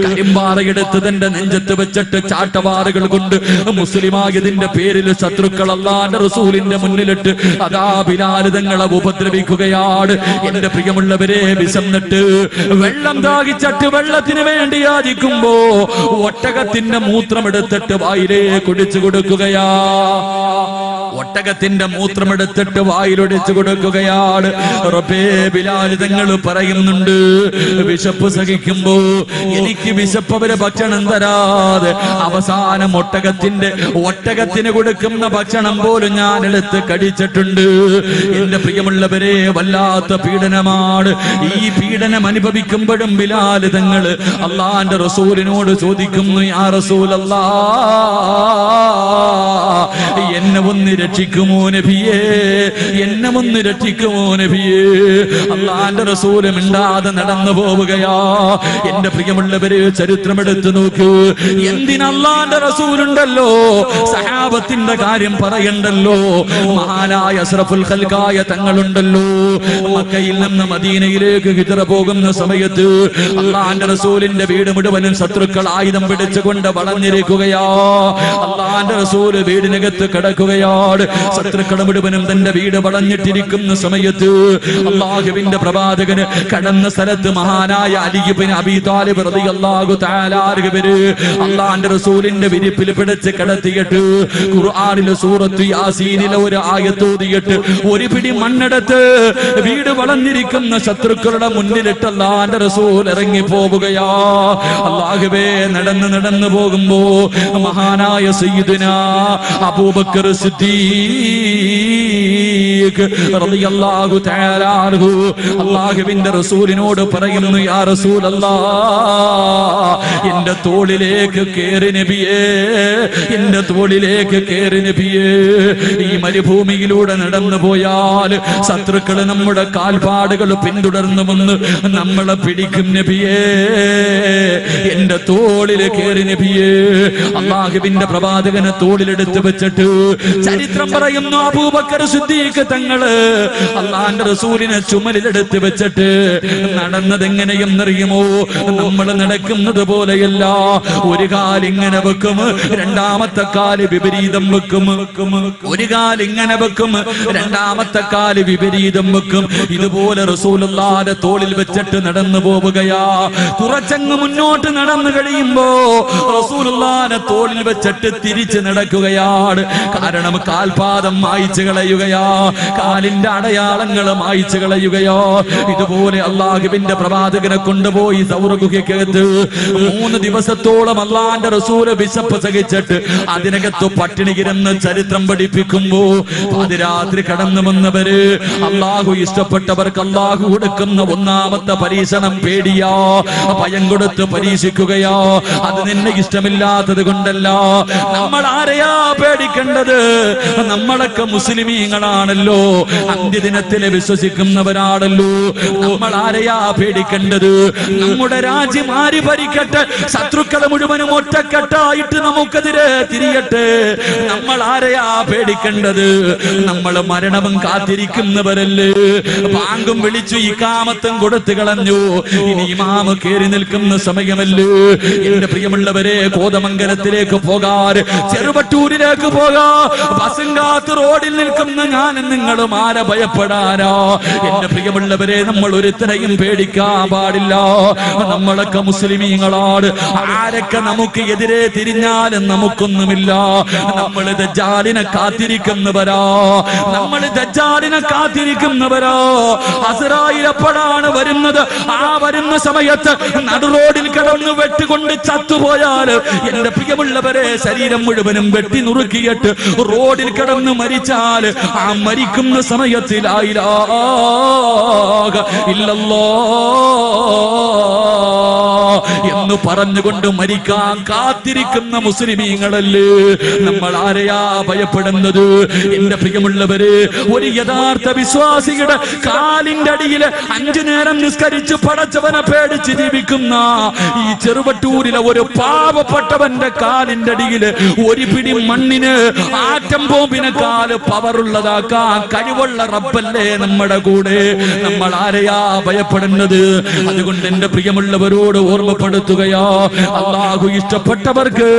കരിമ്പാറയെടുത്ത് തന്റെ നെഞ്ചത്ത് വെച്ചിട്ട് ചാട്ടവാറുകൾ കൊണ്ട് മുസ്ലിമായതിന്റെ പേരിൽ ശത്രുക്കൾ അല്ലാഹുവിന്റെ റസൂലിന്റെ മുന്നിലിട്ട് അതാ ബിലാൽ തങ്ങളെ ഉപദ്രവിക്കുകയാണ്. എന്റെ പ്രിയമുള്ളവരെ, വിശന്നിട്ട് വെള്ളം ദാഹിച്ചിട്ട് വെള്ളത്തിന് വേണ്ടി യാചിക്കുമ്പോ ഒട്ടകത്തിന്റെ മൂത്രമെടുത്തിട്ട് വായിലേ കുടിച്ചു കൊടുക്കുകയാ. ഒട്ടകത്തിന്റെ മൂത്രമെടുത്തിട്ട് വായിലൊടിച്ചു കൊടുക്കുകയാണ്. റബ്ബേ, ബിലാൽ തങ്ങൾ പറയുന്നുണ്ട്, വിശപ്പ് സഹിക്കുമ്പോ എനിക്ക് വിശപ്പവര് ഭക്ഷണം തരാതെ അവസാനം ഒട്ടകത്തിന് കൊടുക്കുന്ന ഭക്ഷണം പോലും ഞാൻ എടുത്ത് കടിച്ചിട്ടുണ്ട്. എന്റെ പ്രിയമുള്ളവരെ, വല്ലാത്ത പീഡനമാണ്. ഈ പീഡനം അനുഭവിക്കുമ്പോഴും ബിലാൽ തങ്ങൾ അല്ലാഹുവിന്റെ റസൂലിനോട് ചോദിക്കുന്നു, യാ റസൂലല്ലാഹ്, എന്നെ ഒന്ന് രക്ഷിക്കുമോ നബിയേ, എന്നെ ഒന്ന് രക്ഷിക്കുമോ നബിയേ. അല്ലാഹുവിന്റെ റസൂല് മിണ്ടാതെ നടന്നു പോവുകയാ. എന്റെ പ്രിയമുള്ളവര്, ചരിത്രമെടുത്ത് നോക്കൂ. എന്തിന് അല്ലാഹുവിന്റെ റസൂലുണ്ടല്ലോ, സഹാബത്തിന്റെ കാര്യം പറയണ്ടല്ലോ. മഹാനായ അസ്റഫുൽ ഖൽഖായ തങ്ങളുണ്ടല്ലോ. മക്കയിൽ നിന്ന് മദീനയിലേക്ക് ഹിജ്റ പോകുന്ന സമയത്ത് അല്ലാഹുവിന്റെ റസൂലിന്റെ വീട് മുഴുവനും ശത്രുക്കൾ ആയുധം പിടിച്ചുകൊണ്ട് വളഞ്ഞിരിക്കുകയാ. അല്ലാഹുവിന്റെ റസൂല് വീടിനകത്ത് കിടക്കുകയാണ്. ശത്രുക്കൾ മുഴുവനും തന്റെ വീട് വളഞ്ഞിട്ടിരിക്കുന്ന സമയത്ത് അല്ലാഹുവിന്റെ പ്രവാചകന് കടന്ന സ്ഥലത്ത് മഹാനായ അലി ഇബ്നു അബീ ത്വാലിബ് റളിയല്ലാഹു തആല അൻഹു അല്ലാഹുവിന്റെ റസൂലിന്റെ വിരിപ്പിൽ പിടിച്ച് കിടത്തിയിട്ട് ഖുർആനിലെ സൂറത്ത് യാസീനിലെ ഒരു ആയത്ത് ഓതിയിട്ട് ഒരു പിടി മണ്ണെടുത്ത് വീട് വളഞ്ഞിരിക്കുന്ന ശത്രുക്കളുടെ മുന്നിലിട്ട് അല്ലാഹുവിന്റെ റസൂൽ ഇറങ്ങി പോവുകയാ. അല്ലാഹുവേ, നടന്നു പോകുമ്പോ മഹാനായ സയ്യിദുനാ അബൂബക്കർ സിദ്ദീഖ് റളിയല്ലാഹു തആല അൻഹു അല്ലാഹുവിന്റെ റസൂലിനോട് പറയുന്നു, യാ റസൂലല്ലാഹ്, എന്റെ തോളിലേക്ക് കേറി നബിയേ, എന്റെ തോളിലേക്ക് കേറി നബിയേ. ഈ മരുഭൂമിയിലൂടെ നടന്നു പോയാൽ ശത്രുക്കൾ നമ്മുടെ കാൽപാടുകൾ പിന്തുടർന്നു വന്ന് നമ്മളെ പിടിക്കും നബിയേ, എന്റെ തോളില് കേറി നബിയേ. അല്ലാഹുവിന്റെ പ്രവാചകനെ തോളിലെടുത്ത് വെച്ചിട്ട് ചരിത്രം പറയുന്നു, അബൂബക്കർ സിദ്ദീഖ് തങ്ങള് അല്ലാഹുവിന്റെ റസൂലിനെ ചുമലിലെടുത്ത് വെച്ചിട്ട് നടന്നത് എങ്ങനെയെന്നറിയുമോ? നമ്മൾ നടക്കുന്നത് പോലെയല്ല. ഒരു കാലിങ്ങനെ വെക്കും, രണ്ടാമത്തെ കാല് വിപരീതം വെക്കും. ഒരു കാലിങ്ങനെ വെക്കും, രണ്ടാമത്തെ കാല് വിപരീതം വെക്കും. ഇതുപോലെ റസൂലുള്ളാഹിന്റെ തോളിൽ വെച്ചിട്ട് നടന്നു പോവുകയാ. കുറച്ചങ്ങ് മുന്നോട്ട് നടന്നു കഴിയുമ്പോ റസൂലുള്ളാഹിന്റെ തോളിൽ വെച്ചിട്ട് തിരിച്ച് നടക്കുകയാണ്. കാരണം കാൽപാദം മായ്ച്ചു കളയുകയാ, കാലിന്റെ അടയാളങ്ങൾ മായ്ച്ചു കളയുകയോ. ഇതുപോലെ അല്ലാഹുവിന്റെ പ്രവാചകനെ കൊണ്ടുപോയി സൗറ ഗുഹയ്ക്കകത്ത് 3 ദിവസത്തോളം അല്ലാഹുവിന്റെ റസൂല് വിശപ്പ് സഹിച്ചിട്ട് അതിനകത്ത് പട്ടിണി കിടന്ന് ചരിത്രം പഠിപ്പിക്കുമ്പോ പാതിരാത്രി കടന്നു വന്നവര് അല്ലാഹു ഇഷ്ടപ്പെട്ടവർക്ക് അല്ലാഹു കൊടുക്കുന്ന ഒന്നാമത്തെ പരീക്ഷണം പേടിയാ, ഭയം കൊടുത്ത് പരീക്ഷിക്കുകയോ. അത് നിന്നെ ഇഷ്ടമില്ലാത്തത് കൊണ്ടല്ല. നമ്മൾ ആരെയാ പേടിക്കേണ്ടത്? നമ്മളൊക്കെ മുസ്ലിമീങ്ങളാണല്ലോ, അന്ത്യദിനത്തിലെ വിശ്വസിക്കുന്നവരാണല്ലോ. നമ്മൾ ആരെയാ പേടിക്കേണ്ടത്? നമ്മുടെ രാജ്യം ആര് ഭരിക്കട്ടെ, ശത്രുക്കളെ മുഴുവനും ഒറ്റക്കെട്ടായിട്ട് നമുക്കെതിരെ തിരിയട്ടെ. നമ്മൾ ആരെയാ പേടിക്കേണ്ടത്? നമ്മൾ മരണവും കാത്തിരിക്കുന്നവരല്ലേ. ബാങ്കും വിളിച്ചു ഇഖാമത്തും കൊടുത്തു കളഞ്ഞു, ഇനി ഇമാമ് കേറി നിൽക്കുന്ന സമയമല്ലേ. എന്റെ പ്രിയമുള്ളവരെ, കോതമംഗലത്തിലേക്ക് പോകാൻ, ചെറുവട്ടൂരിലേക്ക് പോകാൻ ബസ് ബസുങ്കാത്ത് റോഡിൽ നിൽക്കുന്ന ഞാനും നിങ്ങളും ആരെ ഭയപ്പെടാനോ? എന്റെ പ്രിയമുള്ളവരെ, നമ്മൾ ഒരുത്തരെയും പേടിക്കാൻ പാടില്ല. നമ്മളൊക്കെ മുസ്ലിമീങ്ങളാണ്. ആരൊക്കെ നമുക്ക് എതിരെ തിരിഞ്ഞാലും നമുക്കൊന്നുമില്ല. നമ്മൾ ദജ്ജാലിനെ കാത്തിരിക്കുന്നവരാ. അസ്രായീൽ എപ്പോഴാണ് വരുന്നത്? ആ വരുന്ന സമയത്ത് നടുറോഡിൽ കിടന്ന് വെട്ടുകൊണ്ട് ചത്തുപോയാൽ എന്റെ പ്രിയമുള്ളവരെ, ശരീരം മുഴുവനും വെട്ടി നുറുക്കിയിട്ട് റോഡിൽ കിടന്ന് മരിച്ചാൽ ആ മരിക്കുന്ന സമയത്ത് ലാ ഇലാഹ ഇല്ലല്ലാഹ് എന്ന് പറഞ്ഞുകൊണ്ട് മരിക്കാൻ കാത്തിരിക്കുന്ന മുസ്ലിമീങ്ങളല്ലേ നമ്മൾ? ആരെയാ ഭയപ്പെടുന്നത്? എന്റെ പ്രിയമുള്ളവര്, ഒരു യഥാർത്ഥ വിശ്വാസിയുടെ കാലിന്റെ അടിയിൽ 5 നേരം നിസ്കരിച്ച് പടച്ചവനെ പേടിച്ച് ജീവിക്കുന്ന ഈ ചെറുവട്ടൂരിലെ ഒരു പാവപ്പെട്ടവന്റെ കാലിന്റെ അടിയിൽ ഒരു പിടി മണ്ണിന് ആറ്റം ബോംബിനെക്കാല് പവറുള്ളതാക്കാൻ കഴിവുള്ള റബ്ബല്ലേ നമ്മുടെ കൂടെ. നമ്മൾ ആരെയാ ഭയപ്പെടുന്നത്? അതുകൊണ്ട് എന്റെ പ്രിയമുള്ളവരോട് ഓർമ്മപ്പെടുത്തുകയാ, അള്ളാഹു ഇഷ്ടപ്പെട്ടവർക്ക്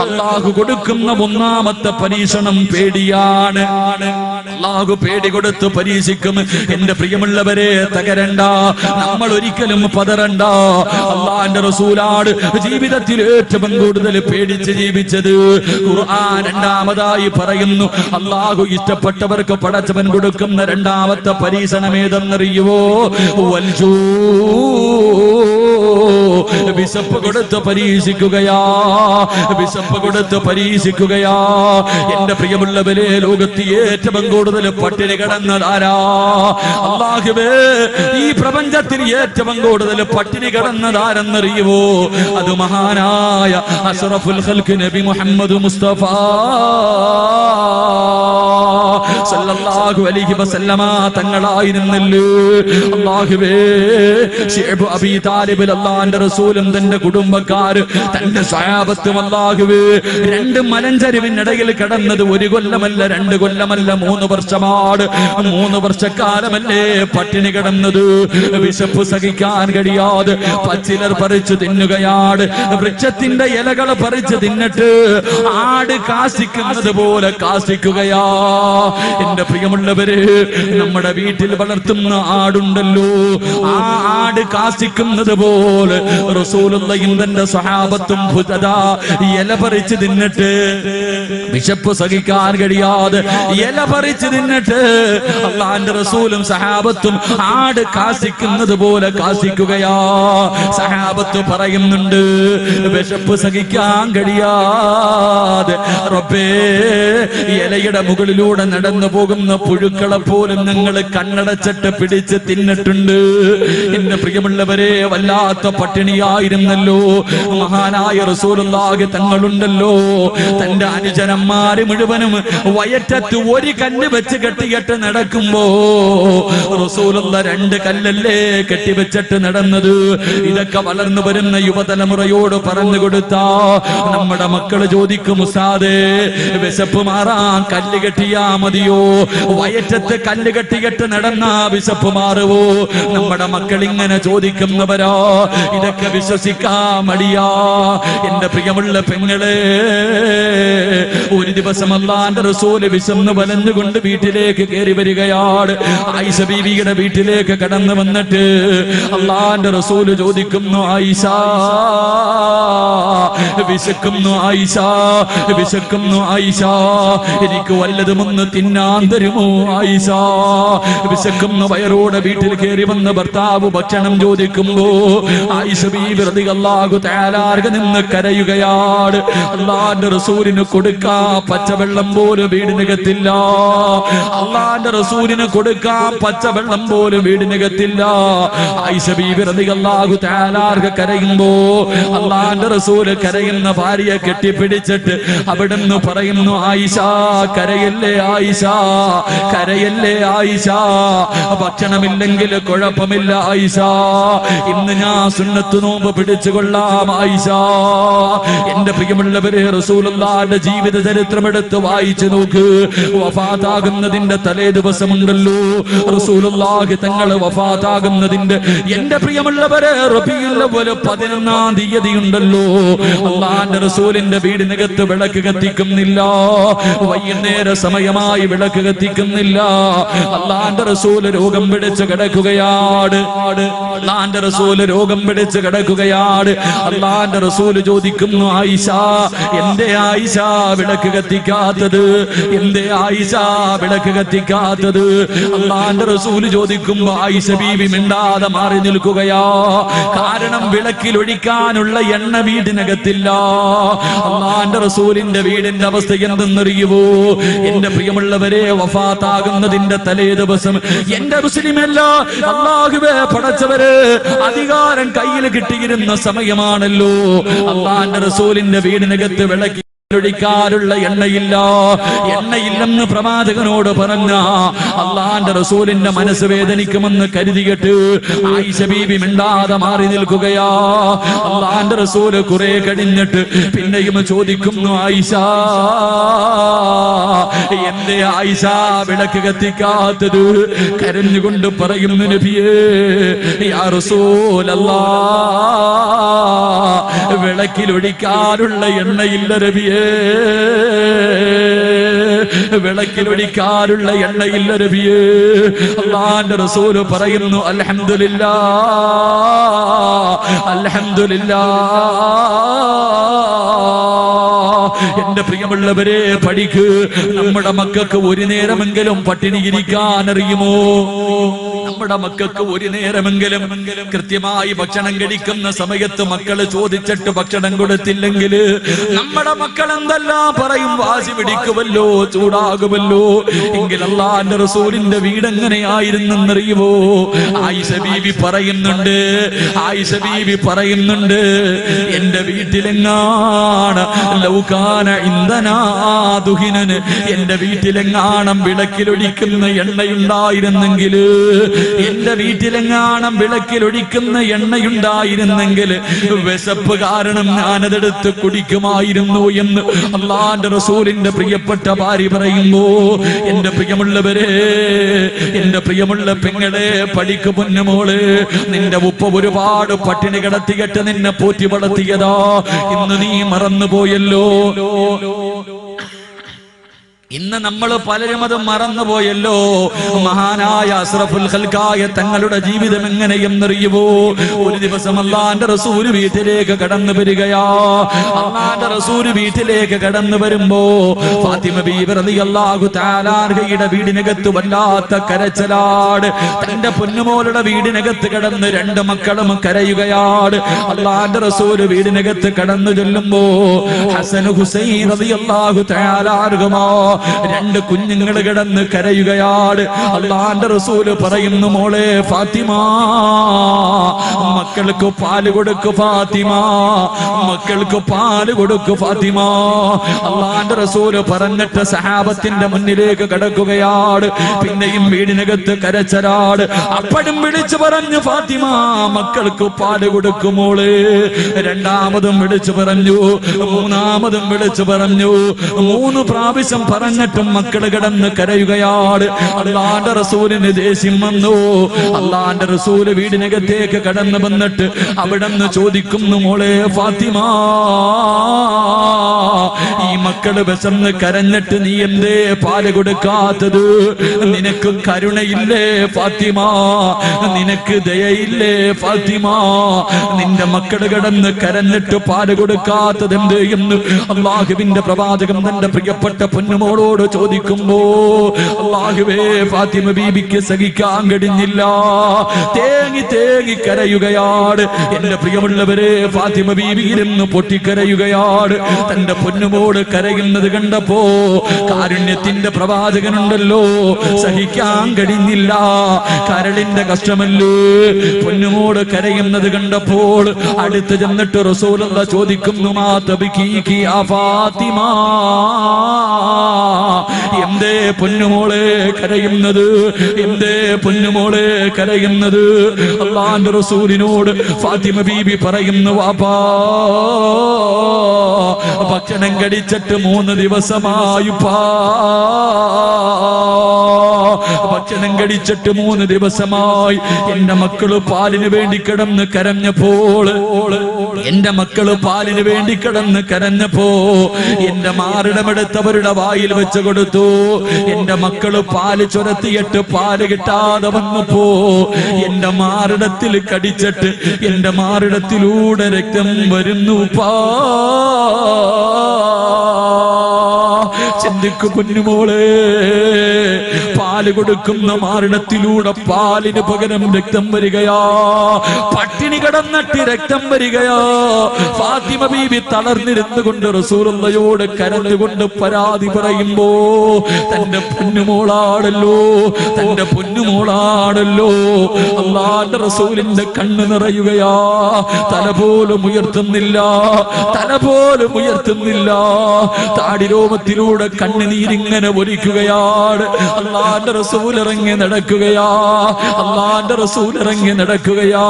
അള്ളാഹു കൊടുക്കുന്ന ഒന്നാമത്തെ പരീക്ഷണം പേടിയാണ്. അള്ളാഹു പേടി കൊടുത്ത് പരീക്ഷിക്കും. എന്റെ പ്രിയമുള്ളവരെ, തകരണ്ട, നമ്മൾ ഒരിക്കലും പതറണ്ട. അള്ളാന്റെ റസൂലാണ് ജീവിതത്തിൽ ഏറ്റവും കൂടുതൽ പേടിച്ച് ജീവിച്ചത്. ഖുർആൻ രണ്ടാമതായി പറയുന്നു, അള്ളാഹു ഇഷ്ടപ്പെട്ടവർക്ക് പടച്ചവൻ കൊടുക്കുന്ന രണ്ടാമത്തെ പരീക്ഷണം ഏതെന്നറിയുവോ? വൽജൂ, വിശപ്പ് കൊടുത്ത് പരീക്ഷിക്കുകയാ. വിശപ്പ് കൊടുത്ത് പരീക്ഷിക്കുകയാ. എന്റെ പ്രിയമുള്ളവരെ, ലോകത്ത് ഏറ്റവും കൂടുതൽ പട്ടിണി കിടന്നതാരാ? അല്ലാഹുവേ, ഈ പ്രപഞ്ചത്തിൽ ഏറ്റവും കൂടുതൽ പട്ടിണി കിടന്നതാരെന്നറിയുവോ? അത് മഹാനായ അഷ്റഫുൽ ഖൽഖ് നബി മുഹമ്മദ് മുസ്തഫ സല്ലല്ലാഹു അലൈഹി വസല്ലമ തങ്ങളായിരുന്നല്ലോ. അല്ലാഹുവേ, ശൈബ് അബീ താലിബ്, അല്ലാഹുവിന്റെ റസൂലും തന്റെ കുടുംബക്കാർ, തന്റെ സ്വഹാബത്തും അല്ലാഹുവേ 2 മലഞ്ചരിവിനിടയിൽ കിടന്നത് 1 കൊല്ലമല്ല, 2 കൊല്ലമല്ല, 3 വർഷമാണ്. 3 വർഷക്കാലമല്ലേ പട്ടിണി കിടന്നത്. വിശപ്പ് സഹിക്കാൻ കഴിയാതെ പച്ചിലർ പറിച്ചു തിന്നുകയാണ്. വൃക്ഷത്തിന്റെ ഇലകൾ പറിച്ച് തിന്നിട്ട് ആട് കാശിക്കുന്നത് പോലെ കാശിക്കുകയാ. എന്റെ പ്രിയമുള്ളവര്, നമ്മുടെ വീട്ടിൽ വളർത്തുന്ന ആടുണ്ടല്ലോ, ആ ആട് കാശിക്കുന്നത് പോലെ റസൂലുള്ളാഹിയും തന്റെ സ്വഹാബത്തും ഇല പറിച്ച് തിന്നിട്ട്, വിശപ്പ് സഹിക്കാൻ കഴിയാതെ ഇല പറിച്ച് തിന്നിട്ട് അള്ളാന്റെ റസൂലും സഹാബത്തും ആട് കാശിക്കുന്നത് പോലെ കാശിക്കുകയാ. സഹാബത്ത് പറയുന്നുണ്ട്, വിശപ്പ് സഹിക്കാൻ കഴിയാതെ റബ്ബേ, ഇലയുടെ മുകളിലൂടെ നടന്നു പോകുന്ന പുഴുക്കളെ പോലും ഞങ്ങൾ കണ്ണടച്ചിട്ട് പിടിച്ച് തിന്നിട്ടുണ്ട്. എന്റെ പ്രിയമുള്ളവരെ, വല്ലാത്ത പട്ടിണിയായിരുന്നല്ലോ. മഹാനായ റസൂലുള്ളാഹി തങ്ങളുണ്ടല്ലോ, തന്റെ അനുജനന്മാര് മുഴുവനും വയറ്റത്ത് 1 കല്ല് വെച്ച് കെട്ടിയിട്ട് നടക്കുമ്പോ റസൂലുള്ള 2 കല്ലല്ലേ കെട്ടിവെച്ചിട്ട് നടന്നത്. ഇതൊക്കെ വളർന്നു വരുന്ന യുവതലമുറയോട് പറഞ്ഞു കൊടുത്താ നമ്മുടെ മക്കള് ചോദിക്കും, ഉസ്താദേ, വിശപ്പ് മാറാൻ കല്ല് കെട്ടിയാ മതിയോ? വയറ്റത്ത് കല്ല് കെട്ടിയിട്ട് നടന്നാ വിശപ്പ് മാറുവോ? നമ്മുടെ മക്കൾ ഇങ്ങനെ ചോദിക്കുന്നവരാ. ഇതൊക്കെ വിശ്വസിക്കാൻ മടിയാ. എന്റെ പ്രിയമുള്ള പെങ്ങളെ, ഒരു ദിവസം അല്ലാഹുവിന്റെ റസൂല് വിശന്ന് വലഞ്ഞുകൊണ്ട് വീട്ടിലേക്ക് കയറി വരികയാണ്. ആയിഷ ബീവിയുടെ വീട്ടിലേക്ക് കടന്നു വന്നിട്ട് അല്ലാഹുവിന്റെ റസൂല് ചോദിക്കുന്നു, ആയിഷ, വിശക്കുന്നു ആയിഷ, വിശക്കുന്നു ആയിഷ, എനിക്ക് വല്ലതുമൊന്ന് തിന്നാൻ തരുമോ ആയിഷ? വിശക്കുന്ന വയറോടെ വീട്ടിൽ കയറി വന്ന് ഭർത്താവ് ഭക്ഷണം ചോദിക്കുമ്പോ ആയിഷ ബീവി റളിയല്ലാഹു തആല നിന്ന് കരയുകയാണ്. അല്ലാഹുവിന്റെ റസൂലിന് കൊടുക്കാൻ പച്ചവെള്ളം പോലും വീടിനകത്തില്ല. അല്ലാഹുവിന്റെ റസൂലിന് കൊടുക്കാൻ പച്ചവെള്ളം പോലും വീടിനകത്തില്ല. ആയിഷ ബീവി റളിയല്ലാഹു തആല കരയുമ്പോ അല്ലാഹുവിന്റെ റസൂല് കരയുന്ന ഭാര്യയെ കെട്ടിപ്പിടിച്ചിട്ട് അവിടുന്ന് പറയുന്നു, ആയിഷ, കരയല്ലേ ആയിഷ, കരയല്ലേ ആയിഷ, ഭക്ഷണമില്ലെങ്കിൽ കുഴപ്പമില്ല ആയിഷ, ഇന്ന് ഞാൻ സുന്നത്ത് നോമ്പ് പിടിച്ചുകൊള്ളാം ആയിഷ. എന്റെ പ്രിയമുള്ളവരെ, റസൂലുള്ളാഹിന്റെ ജീവിത ചരിത്രം എടുത്ത് വായിച്ചു നോക്ക്. വഫാത്താകുന്നതിന്റെ തലേ ദിവസമുണ്ടല്ലോ, റസൂലുള്ളാഹി തങ്ങൾ വഫാത്താകുന്നതിന്റെ, എന്റെ പ്രിയമുള്ളവരെ, റബീഉൽ അവ്വൽ 11-ാം തീയതി ഉണ്ടല്ലോ, അല്ലാഹുവിന്റെ റസൂലിന്റെ വീടിനകത്ത് വിളക്ക് കത്തിക്കുന്നില്ല. വൈകുന്നേര സമയമായി വിളക്ക് കത്തിക്കുന്നില്ല. അല്ലാഹുവിന്റെ റസൂല് രോഗം പിടിച്ച് കിടക്കുകയാണ്. അല്ലാഹുവിന്റെ റസൂല് രോഗം പിടിച്ച് കിടക്കുകയാണ്. അല്ലാഹുവിന്റെ റസൂല് ചോദിക്കുന്നു, ആയിഷ, എന്തേ ആയിഷ വിളക്ക് കത്തിക്കാത്തത്? എന്തേ ആയിഷ വിളക്ക് കത്തിക്കാത്തത്? അല്ലാഹുവിന്റെ റസൂല് ചോദിക്കുമ്പോ ആയിഷ ബീവി മിണ്ടാതെ മാറി നിൽക്കുകയാ. കാരണം വിളക്കിൽ ഒഴിക്കാനുള്ള എണ്ണ വീടിനകത്തില്ല. അല്ലാഹുവിന്റെ റസൂലിന്റെ വീടിന്റെ അവസ്ഥ എന്തെന്നറിയുവോ? എന്റെ പ്രിയമുള്ളവരെ, വഫാത്താകുന്നതിന്റെ തലേ ദിവസം, എന്റെ മുസ്ലിമല്ല, അല്ലാഹുവേ പടച്ചവരെ, അധികാരം കയ്യിൽ കിട്ടിയിരുന്ന സമയമാണല്ലോ. അല്ലാഹുവിന്റെ റസൂലിന്റെ വീടിനകത്ത് വിളക്കി ഒഴിക്കാനുള്ള എണ്ണയില്ല. എണ്ണയില്ലെന്ന് പ്രവാചകനോട് പറഞ്ഞ അല്ലാഹുവിന്റെ റസൂലിന്റെ മനസ്സ് വേദനിക്കുമെന്ന് കരുതിയിട്ട് ആയിഷ ബീബി മിണ്ടാതെ മാറി നിൽക്കുകയാ. അല്ലാഹുവിന്റെ റസൂല് കുറെ കഴിഞ്ഞിട്ട് പിന്നെയും ചോദിക്കുന്നു, ആയിഷ, എന്റെ ആയിഷ വിളക്ക് കത്തിക്കാത്തത്? കരഞ്ഞുകൊണ്ട് പറയുന്നു, നബിയേ, യാ റസൂലല്ലാഹ്, വിളക്കിൽ ഒഴിക്കാനുള്ള എണ്ണയില്ല നബിയേ, വിളക്കിൽ ഒഴിക്കാനുള്ള എണ്ണയില്ല നബിയേ. അല്ലാഹുവിന്റെ റസൂല് പറയുന്നു, അൽഹംദുലില്ലാഹ്, അൽഹംദുലില്ലാഹ്. എന്റെ പ്രിയമുള്ളവരെ, പഠിക്ക്. നമ്മുടെ മക്കൾക്ക് ഒരു നേരമെങ്കിലും പട്ടിണി ഇരിക്കാൻ അറിയുമോ? നമ്മുടെ മക്കൾക്ക് ഒരു നേരമെങ്കിലും കൃത്യമായി ഭക്ഷണം കഴിക്കുന്ന സമയത്ത് മക്കള് ചോദിച്ചിട്ട് ഭക്ഷണം കൊടുത്തില്ലെങ്കിൽ നമ്മുടെ മക്കൾ എന്തെല്ലാം പറയും? വാശി പിടിക്കുമല്ലോ, ചൂടാകുമല്ലോ. എങ്കിൽ അല്ലാഹുവിന്റെ റസൂലിന്റെ വീട് എങ്ങനെയായിരുന്നെന്നറിയുമോ? ആയിഷ ബീവി പറയുന്നുണ്ട്, ആയിഷ ബീവി പറയുന്നുണ്ട്, എന്റെ വീട്ടിലെങ്ങാണ് ലൗകാന ഇന്ധനാ ദുഹിനൻ, എന്റെ വീട്ടിലെങ്ങാണം വിളക്കിലൊഴിക്കുന്ന എണ്ണയുണ്ടായിരുന്നെങ്കിൽ, എന്റെ വീട്ടിലെങ്ങാണം വിളക്കിലൊഴിക്കുന്ന എണ്ണയുണ്ടായിരുന്നെങ്കിൽ വിശപ്പ് കാരണം ഞാനതെടുത്ത് കുടിക്കുമായിരുന്നു എന്ന് അല്ലാഹുവിന്റെ റസൂലിന്റെ പ്രിയപ്പെട്ട ഭാര്യ പറയുമ്പോ, എന്റെ പ്രിയമുള്ളവരെ, എന്റെ പ്രിയമുള്ള പെങ്ങളെ, പഠിക്കു പൊന്നുമോള്. നിന്റെ ഉപ്പ ഒരുപാട് പട്ടിണി കിടത്തിയിട്ട് നിന്നെ പോറ്റി വളർത്തിയതാ. ഇന്ന് നീ മറന്നുപോയല്ലോ. ഇന്ന് നമ്മൾ പലരും അത് മറന്നുപോയല്ലോ. മഹാനായ അസ്റഫുൽ ഖൽഖായ തങ്ങളുടെ ജീവിതം എങ്ങനെയെന്നറിയുമോ? ഒരു ദിവസം അല്ലാഹുവിന്റെ റസൂൽ വീട്ടിലേക്ക് കടന്നു വരികയാ. അല്ലാഹുവിന്റെ റസൂൽ വീട്ടിലേക്ക് കടന്നു വരുമ്പോ ഫാത്തിമ ബീവി റളിയല്ലാഹു തആല അൻഹയുടെ വീടിനകത്ത് വല്ലാത്ത കരച്ചിലാണ്. തന്റെ പൊന്നുമോളുടെ വീടിനകത്ത് കടന്ന് രണ്ട് മക്കളും കരയുകയാണ്. അല്ലാഹുവിന്റെ റസൂൽ വീടിനകത്ത് കടന്നു ചെല്ലുമ്പോ ഹസൻ ഹുസൈൻ റളിയല്ലാഹു തആല അൻഹുമാ രണ്ട് കുഞ്ഞുങ്ങൾ കിടന്ന് കരയുകയാണ്. അല്ലാഹുവിന്റെ റസൂല് പറയുന്നു, മോളെ ഫാത്തിമ, മക്കൾക്ക് പാല് കൊടുക്കു ഫാത്തിമ, മക്കൾക്ക് പാല് കൊടുക്കു ഫാത്തിമ. അല്ലാഹുവിന്റെ റസൂല് പറഞ്ഞിട്ട് സഹാബത്തിന്റെ മുന്നിലേക്ക് കടക്കുകയാണ്. പിന്നെയും വീടിനകത്ത് കരച്ചലാണ്. അപ്പോഴും വിളിച്ചു പറഞ്ഞു, ഫാത്തിമ, മക്കൾക്ക് പാല് കൊടുക്കും മോള്. രണ്ടാമതും വിളിച്ചു പറഞ്ഞു, മൂന്നാമതും വിളിച്ചു പറഞ്ഞു. 3 പ്രാവശ്യം പറഞ്ഞിട്ടും മക്കള് കിടന്ന് കരയുകയാണ്. അല്ലാഹുവിന്റെ റസൂലിന് ദേഷ്യം വന്നു. അല്ലാഹുവിന്റെ റസൂല് വീടിനകത്തേക്ക് കടന്നു വന്നിട്ട് അവിടെന്ന് ചോദിക്കുന്നു, മോളെ ഫാത്തിമ, ഈ മക്കള് വിശന്ന് കരഞ്ഞിട്ട് നീ എന്തേ പാല് കൊടുക്കാത്തത്? നിനക്ക് കരുണയില്ലേ ഫാത്തിമ? നിനക്ക് ദയയില്ലേ ഫാത്തിമ? നിന്റെ മക്കള് കിടന്ന് കരഞ്ഞിട്ട് പാല് കൊടുക്കാത്തത് എന്ത് എന്ന് അല്ലാഹുവിന്റെ പ്രവാചകൻ തന്റെ പ്രിയപ്പെട്ട പൊന്നുമോളോട് ചോദിക്കുമ്പോ, അല്ലാഹുവേ, ഫാത്തിമ ബീബിക്ക് സഹിക്കാൻ കഴിഞ്ഞില്ല. തേങ്ങി തേങ്ങി കരയുകയാണ്. എന്റെ പ്രിയമുള്ളവരെ, ഫാത്തിമ ബീബി ഇരുന്ന് പൊട്ടിക്കരയുകയാണ്. തന്റെ പൊന്നുമോട് കരയുന്നത് കണ്ടപ്പോ കാരുണ്യത്തിന്റെ പ്രവാചകനുണ്ടല്ലോ, സഹിക്കാൻ കഴിഞ്ഞില്ല. കരളിന്റെ കഷ്ടമല്ലേ. പൊന്നുമോട് കരയുന്നത് കണ്ടപ്പോൾ അടുത്ത് ചെന്നിട്ട് റസൂലുള്ളാഹി ചോദിക്കുന്നു, മാ തബ്കീകി യാ ഫാത്തിമ, എന്തേ പൊന്നുമോളെ കരയുന്നത്? എന്തേ പൊന്നുമോളെ കരയുന്നത്? അല്ലാഹുവിന്റെ റസൂലിനോട് ഫാത്തിമ ബീബി പറയുന്നു, വാപ്പാ ഭക്ഷണം കഴിച്ചിട്ട് 3 ദിവസമായുപ്പാ. ഭക്ഷണം കഴിച്ചിട്ട് 3 ദിവസമായി. എന്റെ മക്കള് പാലിന് വേണ്ടി കിടന്ന് കരഞ്ഞപ്പോൾ, എന്റെ മക്കള് പാലിന് വേണ്ടി കിടന്ന് കരഞ്ഞപ്പോ എന്റെ മാറിടമെടുത്തവരുടെ വായിൽ വെച്ച് കൊടുത്തു. എന്റെ മക്കള് പാല് ചുരത്തിയിട്ട് പാല് കിട്ടാതെ വന്നപ്പോ എന്റെ മാറിടത്തിൽ കടിച്ചിട്ട് എന്റെ മാറിടത്തിലൂടെ രക്തം വരുന്നു. ചിന്തിക്കു കുഞ്ഞുമോളെ, പാല് കൊടുക്കുന്ന മാറിടത്തിലൂടെ പാലിന് പകരം രക്തം വരികയാ. പട്ടിണി കിടന്നിട്ട് രക്തം വരികയാ. ഫാത്തിമ ബീബി തളർന്നിരുന്നു കൊണ്ട് റസൂലുള്ളാഹിയോട് കരഞ്ഞുകൊണ്ട് പരാതി പറയുമ്പോ, തന്റെ പൊന്നുമോളാണല്ലോ, തന്റെ പൊന്നുമോളാണല്ലോ. അല്ലാഹുവിന്റെ റസൂലിന്റെ കണ്ണ് നിറയുകയാ. തല പോലും ഉയർത്തുന്നില്ല, തല പോലും ഉയർത്തുന്നില്ല. താടിരോമത്തിലൂടെ കണ്ണുനീരിങ്ങനെ ഒലിക്കുകയാണ്. അല്ലാഹുവിന്റെ റസൂൽ ഇറങ്ങി നടക്കുകയാ. അല്ലാഹുവിന്റെ റസൂൽ ഇറങ്ങി നടക്കുകയാ.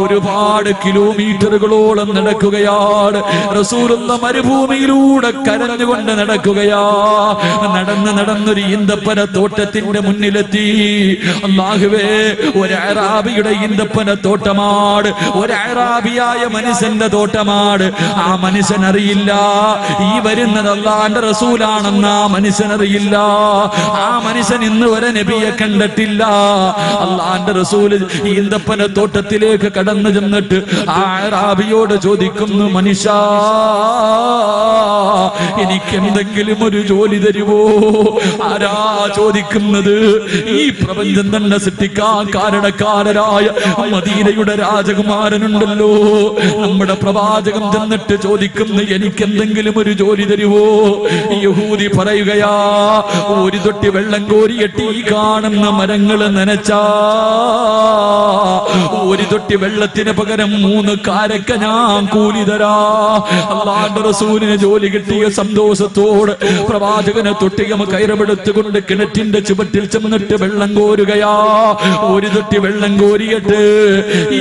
ഒരുപാട് കിലോമീറ്ററുകളോളം നടക്കുകയാണ്. റസൂലുള്ള മരുഭൂമിയിലൂടെ കരഞ്ഞുകൊണ്ട് നടക്കുകയാ. നടന്നൊരു ഈന്തപ്പന തോട്ടത്തിന്റെ മുന്നിലെത്തി. അല്ലാഹുവേ, ഒരു അറാബിയുടെ ഈന്തപ്പന തോട്ടമാണ്, ഒരു അറാബിയായ മനുഷ്യന്റെ തോട്ടമാണ്. ആ മനുഷ്യൻ അറിയില്ല ഈ വരുന്നത് അല്ലാഹുവിന്റെ റസൂലാണെന്ന്. ആ മനുഷ്യനറിയില്ല. ആ മനുഷ്യൻ ഇന്ന് വരെ നബിയെ കണ്ടിട്ടില്ല. അല്ലാഹുവിന്റെ റസൂൽ ഈന്തപ്പന തോട്ടത്തിലേക്ക് കടന്നു ചെന്നിട്ട് ആ അറാബിയോട് ചോദിക്കുന്നു, മനുഷ്യ, എനിക്ക് എന്തെങ്കിലും ഒരു ജോലി തരുവോ? ആരാ ചോദിക്കുന്നത്? ഈ പ്രപഞ്ചം തന്നെ സൃഷ്ടിക്കാൻ കാരണക്കാരനായ മദീനയുടെ രാജകുമാരനുണ്ടല്ലോ, നമ്മുടെ പ്രവാചകൻ ചെന്നിട്ട് ചോദിക്കുന്നു, എനിക്ക് എന്തെങ്കിലും ഒരു ജോലി തരുവോ? യഹൂദി പറയുകയാ, ഒരു തൊട്ടി വെള്ളം കോരിയിട്ട് ഈ കാണുന്ന മരങ്ങൾ നനച്ചാ ഒരു തൊട്ടി വെള്ളത്തിന് പകരം 3 കാരക്ക ഞാൻ കൂലി തരാ. അല്ലാഹുവിന്റെ റസൂലിന് ജോലി കിട്ടിയ സന്തോഷത്തോട് പ്രവാചകനെ തൊട്ടിയം കയറെടുത്തുകൊണ്ട് കിണറ്റിന്റെ ചുവട്ടിൽ ചെന്നിട്ട് വെള്ളം കോരുകയാ. ഒരു തൊട്ടി വെള്ളം കോരിയിട്ട്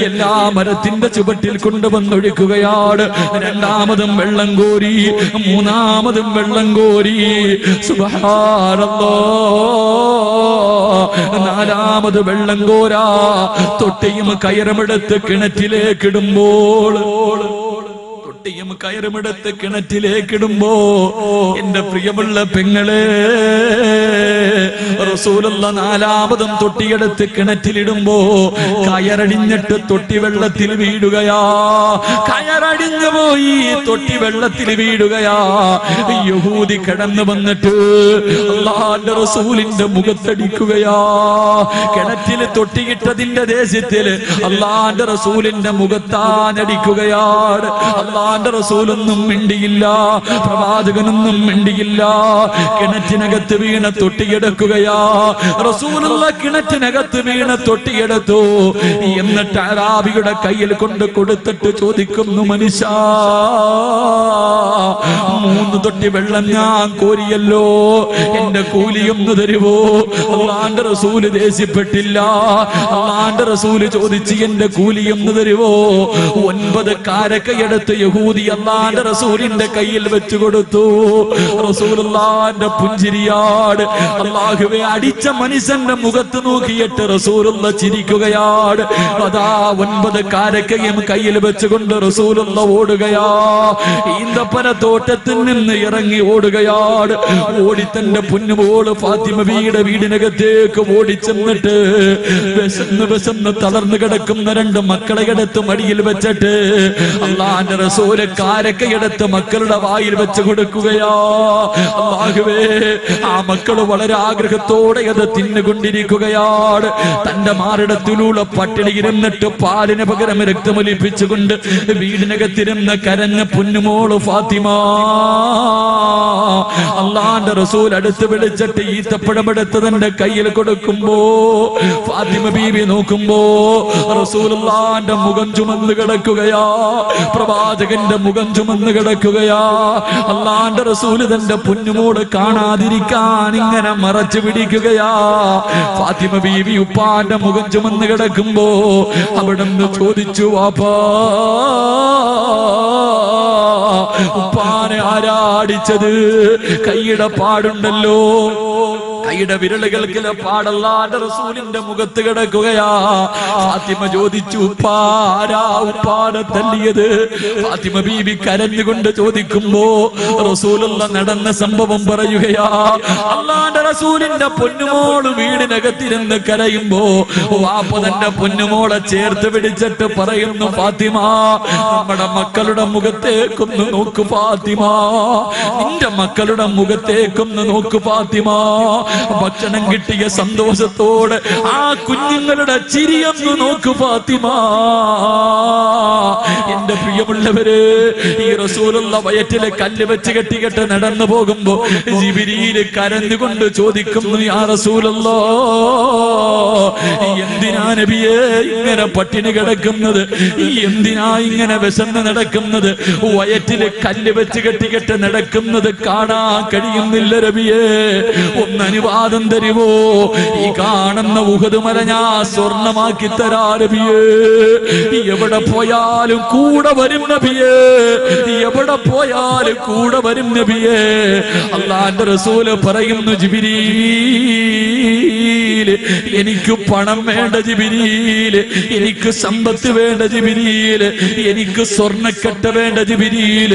എല്ലാ മരത്തിന്റെ ചുവട്ടിൽ കൊണ്ടുവന്നൊഴിക്കുകയാണ്. രണ്ടാമതും വെള്ളം കോരി, മൂന്നാമതും വെള്ളം കോരി. സുബ്ഹാനല്ലാഹ്, നാലാമത് വെള്ളം കോരാ. തൊട്ടിയും കയറുമെടുത്ത് കിണറ്റിലേക്കിടുമ്പോൾ, തൊട്ടിയും കയറുമെടുത്ത് കിണറ്റിലേക്കിടുമ്പോ എന്റെ പ്രിയമുള്ള പെങ്ങളെ, റസൂലുള്ള 4ാമതും തൊട്ടിയെടുത്ത് കിണറ്റിലിടുമ്പോ കയറടിഞ്ഞിട്ട് തൊട്ടി വെള്ളത്തിൽ വീഴുകയാ. കയറടിഞ്ഞു പോയി, തൊട്ടി വെള്ളത്തിൽ വീഴുകയാ. യഹൂദി കടന്നു വന്നിട്ട് അല്ലാഹുവിന്റെ റസൂലിന്റെ മുഖത്തടിക്കുകയാ. കിണറ്റിൽ തൊട്ടിയിട്ടതിന്റെ ദേഷ്യത്തില് അല്ലാഹുവിന്റെ റസൂലിന്റെ മുഖത്താനടിക്കുകയാണ്. അല്ലാഹുവിന്റെ റസൂലൊന്നും മിണ്ടിയില്ല, പ്രവാചകനൊന്നും മിണ്ടിയില്ല. കിണറ്റിനകത്ത് വീണ തൊട്ടിയെടുക്കുകയാ. റസൂലുള്ള കിണറ്റിനകത്ത് വീണ തൊട്ടിയെടുത്തു. എന്നിട്ട് അറാബിയുടെ കയ്യിൽ കൊണ്ട് കൊടുത്തിട്ട് ചോദിക്കുന്നു, മനുഷ്യ, 3 തൊട്ടി വെള്ളം ഞാൻ കോരിയല്ലോ, എന്റെ കൂലിയൊന്നു തരുവോ? അല്ലാഹുവിന്റെ റസൂല് ദേഷ്യപ്പെട്ടില്ല. അല്ലാഹുവിന്റെ റസൂല് ചോദിച്ച്, എന്റെ കൂലിയൊന്നു തരുവോ? 9 കാരക്കയെടുത്ത് യഹൂദി അല്ലാഹുവിന്റെ റസൂലിന്റെ കയ്യിൽ വെച്ചു കൊടുത്തു. റസൂലുള്ളാഹിന്റെ പുഞ്ചിരിയാണ്. അല്ലാഹുവേ, അടിച്ച മനുഷ്യന്റെ മുഖത്ത് നോക്കിയിട്ട് റസൂലുള്ള ചിരിക്കുകയാണ്. അതാ 9 കാരക്കയും കയ്യിൽ വെച്ചുകൊണ്ട് റസൂലുള്ള ഓടുകയാ. ഈന്തപ്പന തോട്ടത്തിൽ നിന്ന് ഇറങ്ങി ഓടുകയാണ്. ഓടി തന്റെ പൊന്നുമോള് ഫാത്തിമ ബീവിയുടെ വീടിനകത്തേക്ക് ഓടിച്ചെന്നിട്ട് വിശന്ന് തളർന്നു കിടക്കുന്ന 2 മക്കളെ എടുത്ത് മടിയിൽ വെച്ചിട്ട് അല്ലാഹുവിന്റെ റസൂല് കാരക്കയെടുത്ത് മക്കളുടെ വായിൽ വെച്ച് കൊടുക്കുകയാ. അല്ലാഹുവേ, ആ മക്കള് വളരെ ആഗ്രഹത്തോടെ അത് തിന്നുകൊണ്ടിരിക്കുകയാണ്. തന്റെ മാറിടത്തിലൂടെ പട്ടിണി ഇരുന്നിട്ട് പാലിന് പകരം രക്തമൊലിപ്പിച്ചുകൊണ്ട് വീടിനകത്തിരുന്ന് കരഞ്ഞ പൊന്നുമോള് ഫാത്തിമ. അല്ലാഹുവിന്റെ റസൂൽ അടുത്ത് വിളിച്ചിട്ട് ഈത്തപ്പഴമെടുത്ത് തന്റെ കയ്യിൽ കൊടുക്കുമ്പോ ഫാത്തിമ ബീവി നോക്കുമ്പോ റസൂലുള്ളാഹിന്റെ മുഖം ചുമന്ന് കിടക്കുകയാ. പ്രവാചകൻ പ്രവാചകന്റെ മുഖം ചുമന്ന് കിടക്കുകയാ. അള്ളാന്റെ റസൂല് തന്റെ പൊന്നുമോള് കാണാതിരിക്കാൻ ഇങ്ങനെ മറച്ചു പിടിക്കുകയാ. ഫാത്തിമ ബീവി ഉപ്പാന്റെ മുഖം ചുമന്ന് കിടക്കുമ്പോ അവിടുന്ന് ചോദിച്ചു, വാപ്പാ ഉപ്പാനെ ആരാടിച്ചത്? കൈയുടെ പാടുണ്ടല്ലോ, കൈയുടെ വിരലുകൾക്കിലെ പാടല്ലാന്റെ റസൂലിന്റെ മുഖത്ത് കിടക്കുകയാ. ഫാത്തിമ ചോദിച്ചു, ഉപ്പാരാ ഉപ്പാനെ തല്ലിയത്? ഫാത്തിമ ബീവി കരഞ്ഞുകൊണ്ട് ചോദിക്കുമ്പോ റസൂലുള്ള നടന്ന സംഭവം പറയുകയാ. അള്ളാന്റെ റസൂലിന്റെ പൊന്നുമോള് വീടിനകത്തിരുന്ന് കരയുമ്പോ വാപ്പ തന്റെ പൊന്നുമോളെ ചേർത്ത് പിടിച്ചിട്ട് പറയുന്നു, ഫാത്തിമ നമ്മുടെ മക്കളുടെ മുഖത്തേക്കൊന്ന് നോക്കു ഫാത്തിമ, നിന്റെ മക്കളുടെ മുഖത്തേക്കൊന്ന് നോക്കു ഫാത്തിമ. ഭക്ഷണം കിട്ടിയ സന്തോഷത്തോടെ ആ കുഞ്ഞുങ്ങളുടെ ചിരിയൊന്നു നോക്കു ഫാത്തിമ. എന്റെ പ്രിയമുള്ളവര്, ഈ റസൂലുള്ള വയറ്റിലെ കല്ല് വെച്ച് കെട്ടിക്കെട്ട് നടന്നു പോകുമ്പോ ജിബ്രീല് കരഞ്ഞുകൊണ്ട് ചോദിക്കുന്നു, യാ റസൂലല്ലാഹ്, എന്തിനാ നബിയേ ഇങ്ങനെ പട്ടിണി കിടക്കുന്നത്? എന്തിനാ ഇങ്ങനെ വിശന്ന് നടക്കുന്നത്? വയറ്റില് കല്ല് വെച്ച് കെട്ടിക്കെട്ട് നടക്കുന്നത് കാണാൻ കഴിയുന്നില്ല നബിയേ, ഒന്ന് അനുവാദം തരുമോ? ഈ കാണുന്ന ഉഹദ് മല ഞാൻ സ്വർണമാക്കി തരാ നബിയേ. എവിടെ പോയാലും കൂടെ വരും നബിയേ, എവിടെ പോയാലും കൂടെ വരും നബിയേ. അല്ലാഹുവിന്റെ റസൂല് പറയുന്നു, ജിബ്രീൽ എനിക്ക് പണം വേണ്ട ജിബ്രീൽ, എനിക്ക് സമ്പത്ത് വേണ്ട ജിബ്രീൽ, എനിക്ക് സ്വർണ്ണക്കെട്ട വേണ്ട ജിബ്രീൽ,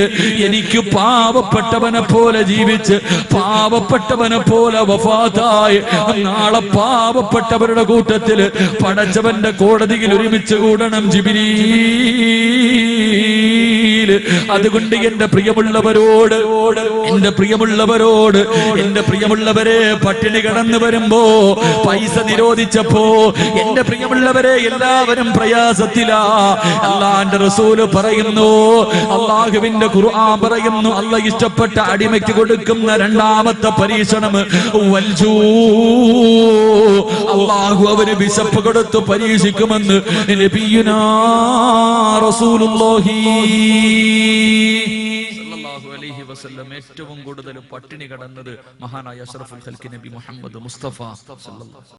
എനിക്ക് പാവപ്പെട്ടവനെ പോലെ ജീവിച്ച് പാവപ്പെട്ടവനെ പോലെ വഫാത്തായി നാളെ പാവപ്പെട്ടവരുടെ കൂട്ടത്തില് പടച്ചവന്റെ കോടതിയിൽ ഒരുമിച്ച് കൂടണം ജിബ്രീൽ. അതുകൊണ്ട് എന്റെ പ്രിയമുള്ളവരോട്, എന്റെ പ്രിയമുള്ളവരെ, പട്ടിണി കടന്നു വരുമ്പോ പൈസ നിരോധിച്ചപ്പോ എന്റെ പ്രിയമുള്ളവരെ എല്ലാവരും പ്രയാസത്തിലാ. അല്ലാഹുവിന്റെ റസൂല് പറയുന്നു, അല്ലാഹുവിന്റെ ഖുർആൻ പറയുന്നു, അല്ലാഹ് ഇഷ്ടപ്പെട്ട അടിമയ്ക്ക് കൊടുക്കുന്ന രണ്ടാമത്തെ പരീക്ഷണം വൽജൂ. അല്ലാഹു അവന് വിശപ്പ് കൊടുത്ത് പരീക്ഷിക്കുമെന്ന് നബിയുനാ റസൂലുള്ളാഹി സല്ലല്ലാഹു അലൈഹി വസല്ലം. ഏറ്റവും കൂടുതൽ പട്ടിണി കടന്നത് മഹാനായ അഷ്റഫുൽ ഖൽഖി നബി മുഹമ്മദ് മുസ്തഫ സല്ലല്ലാഹു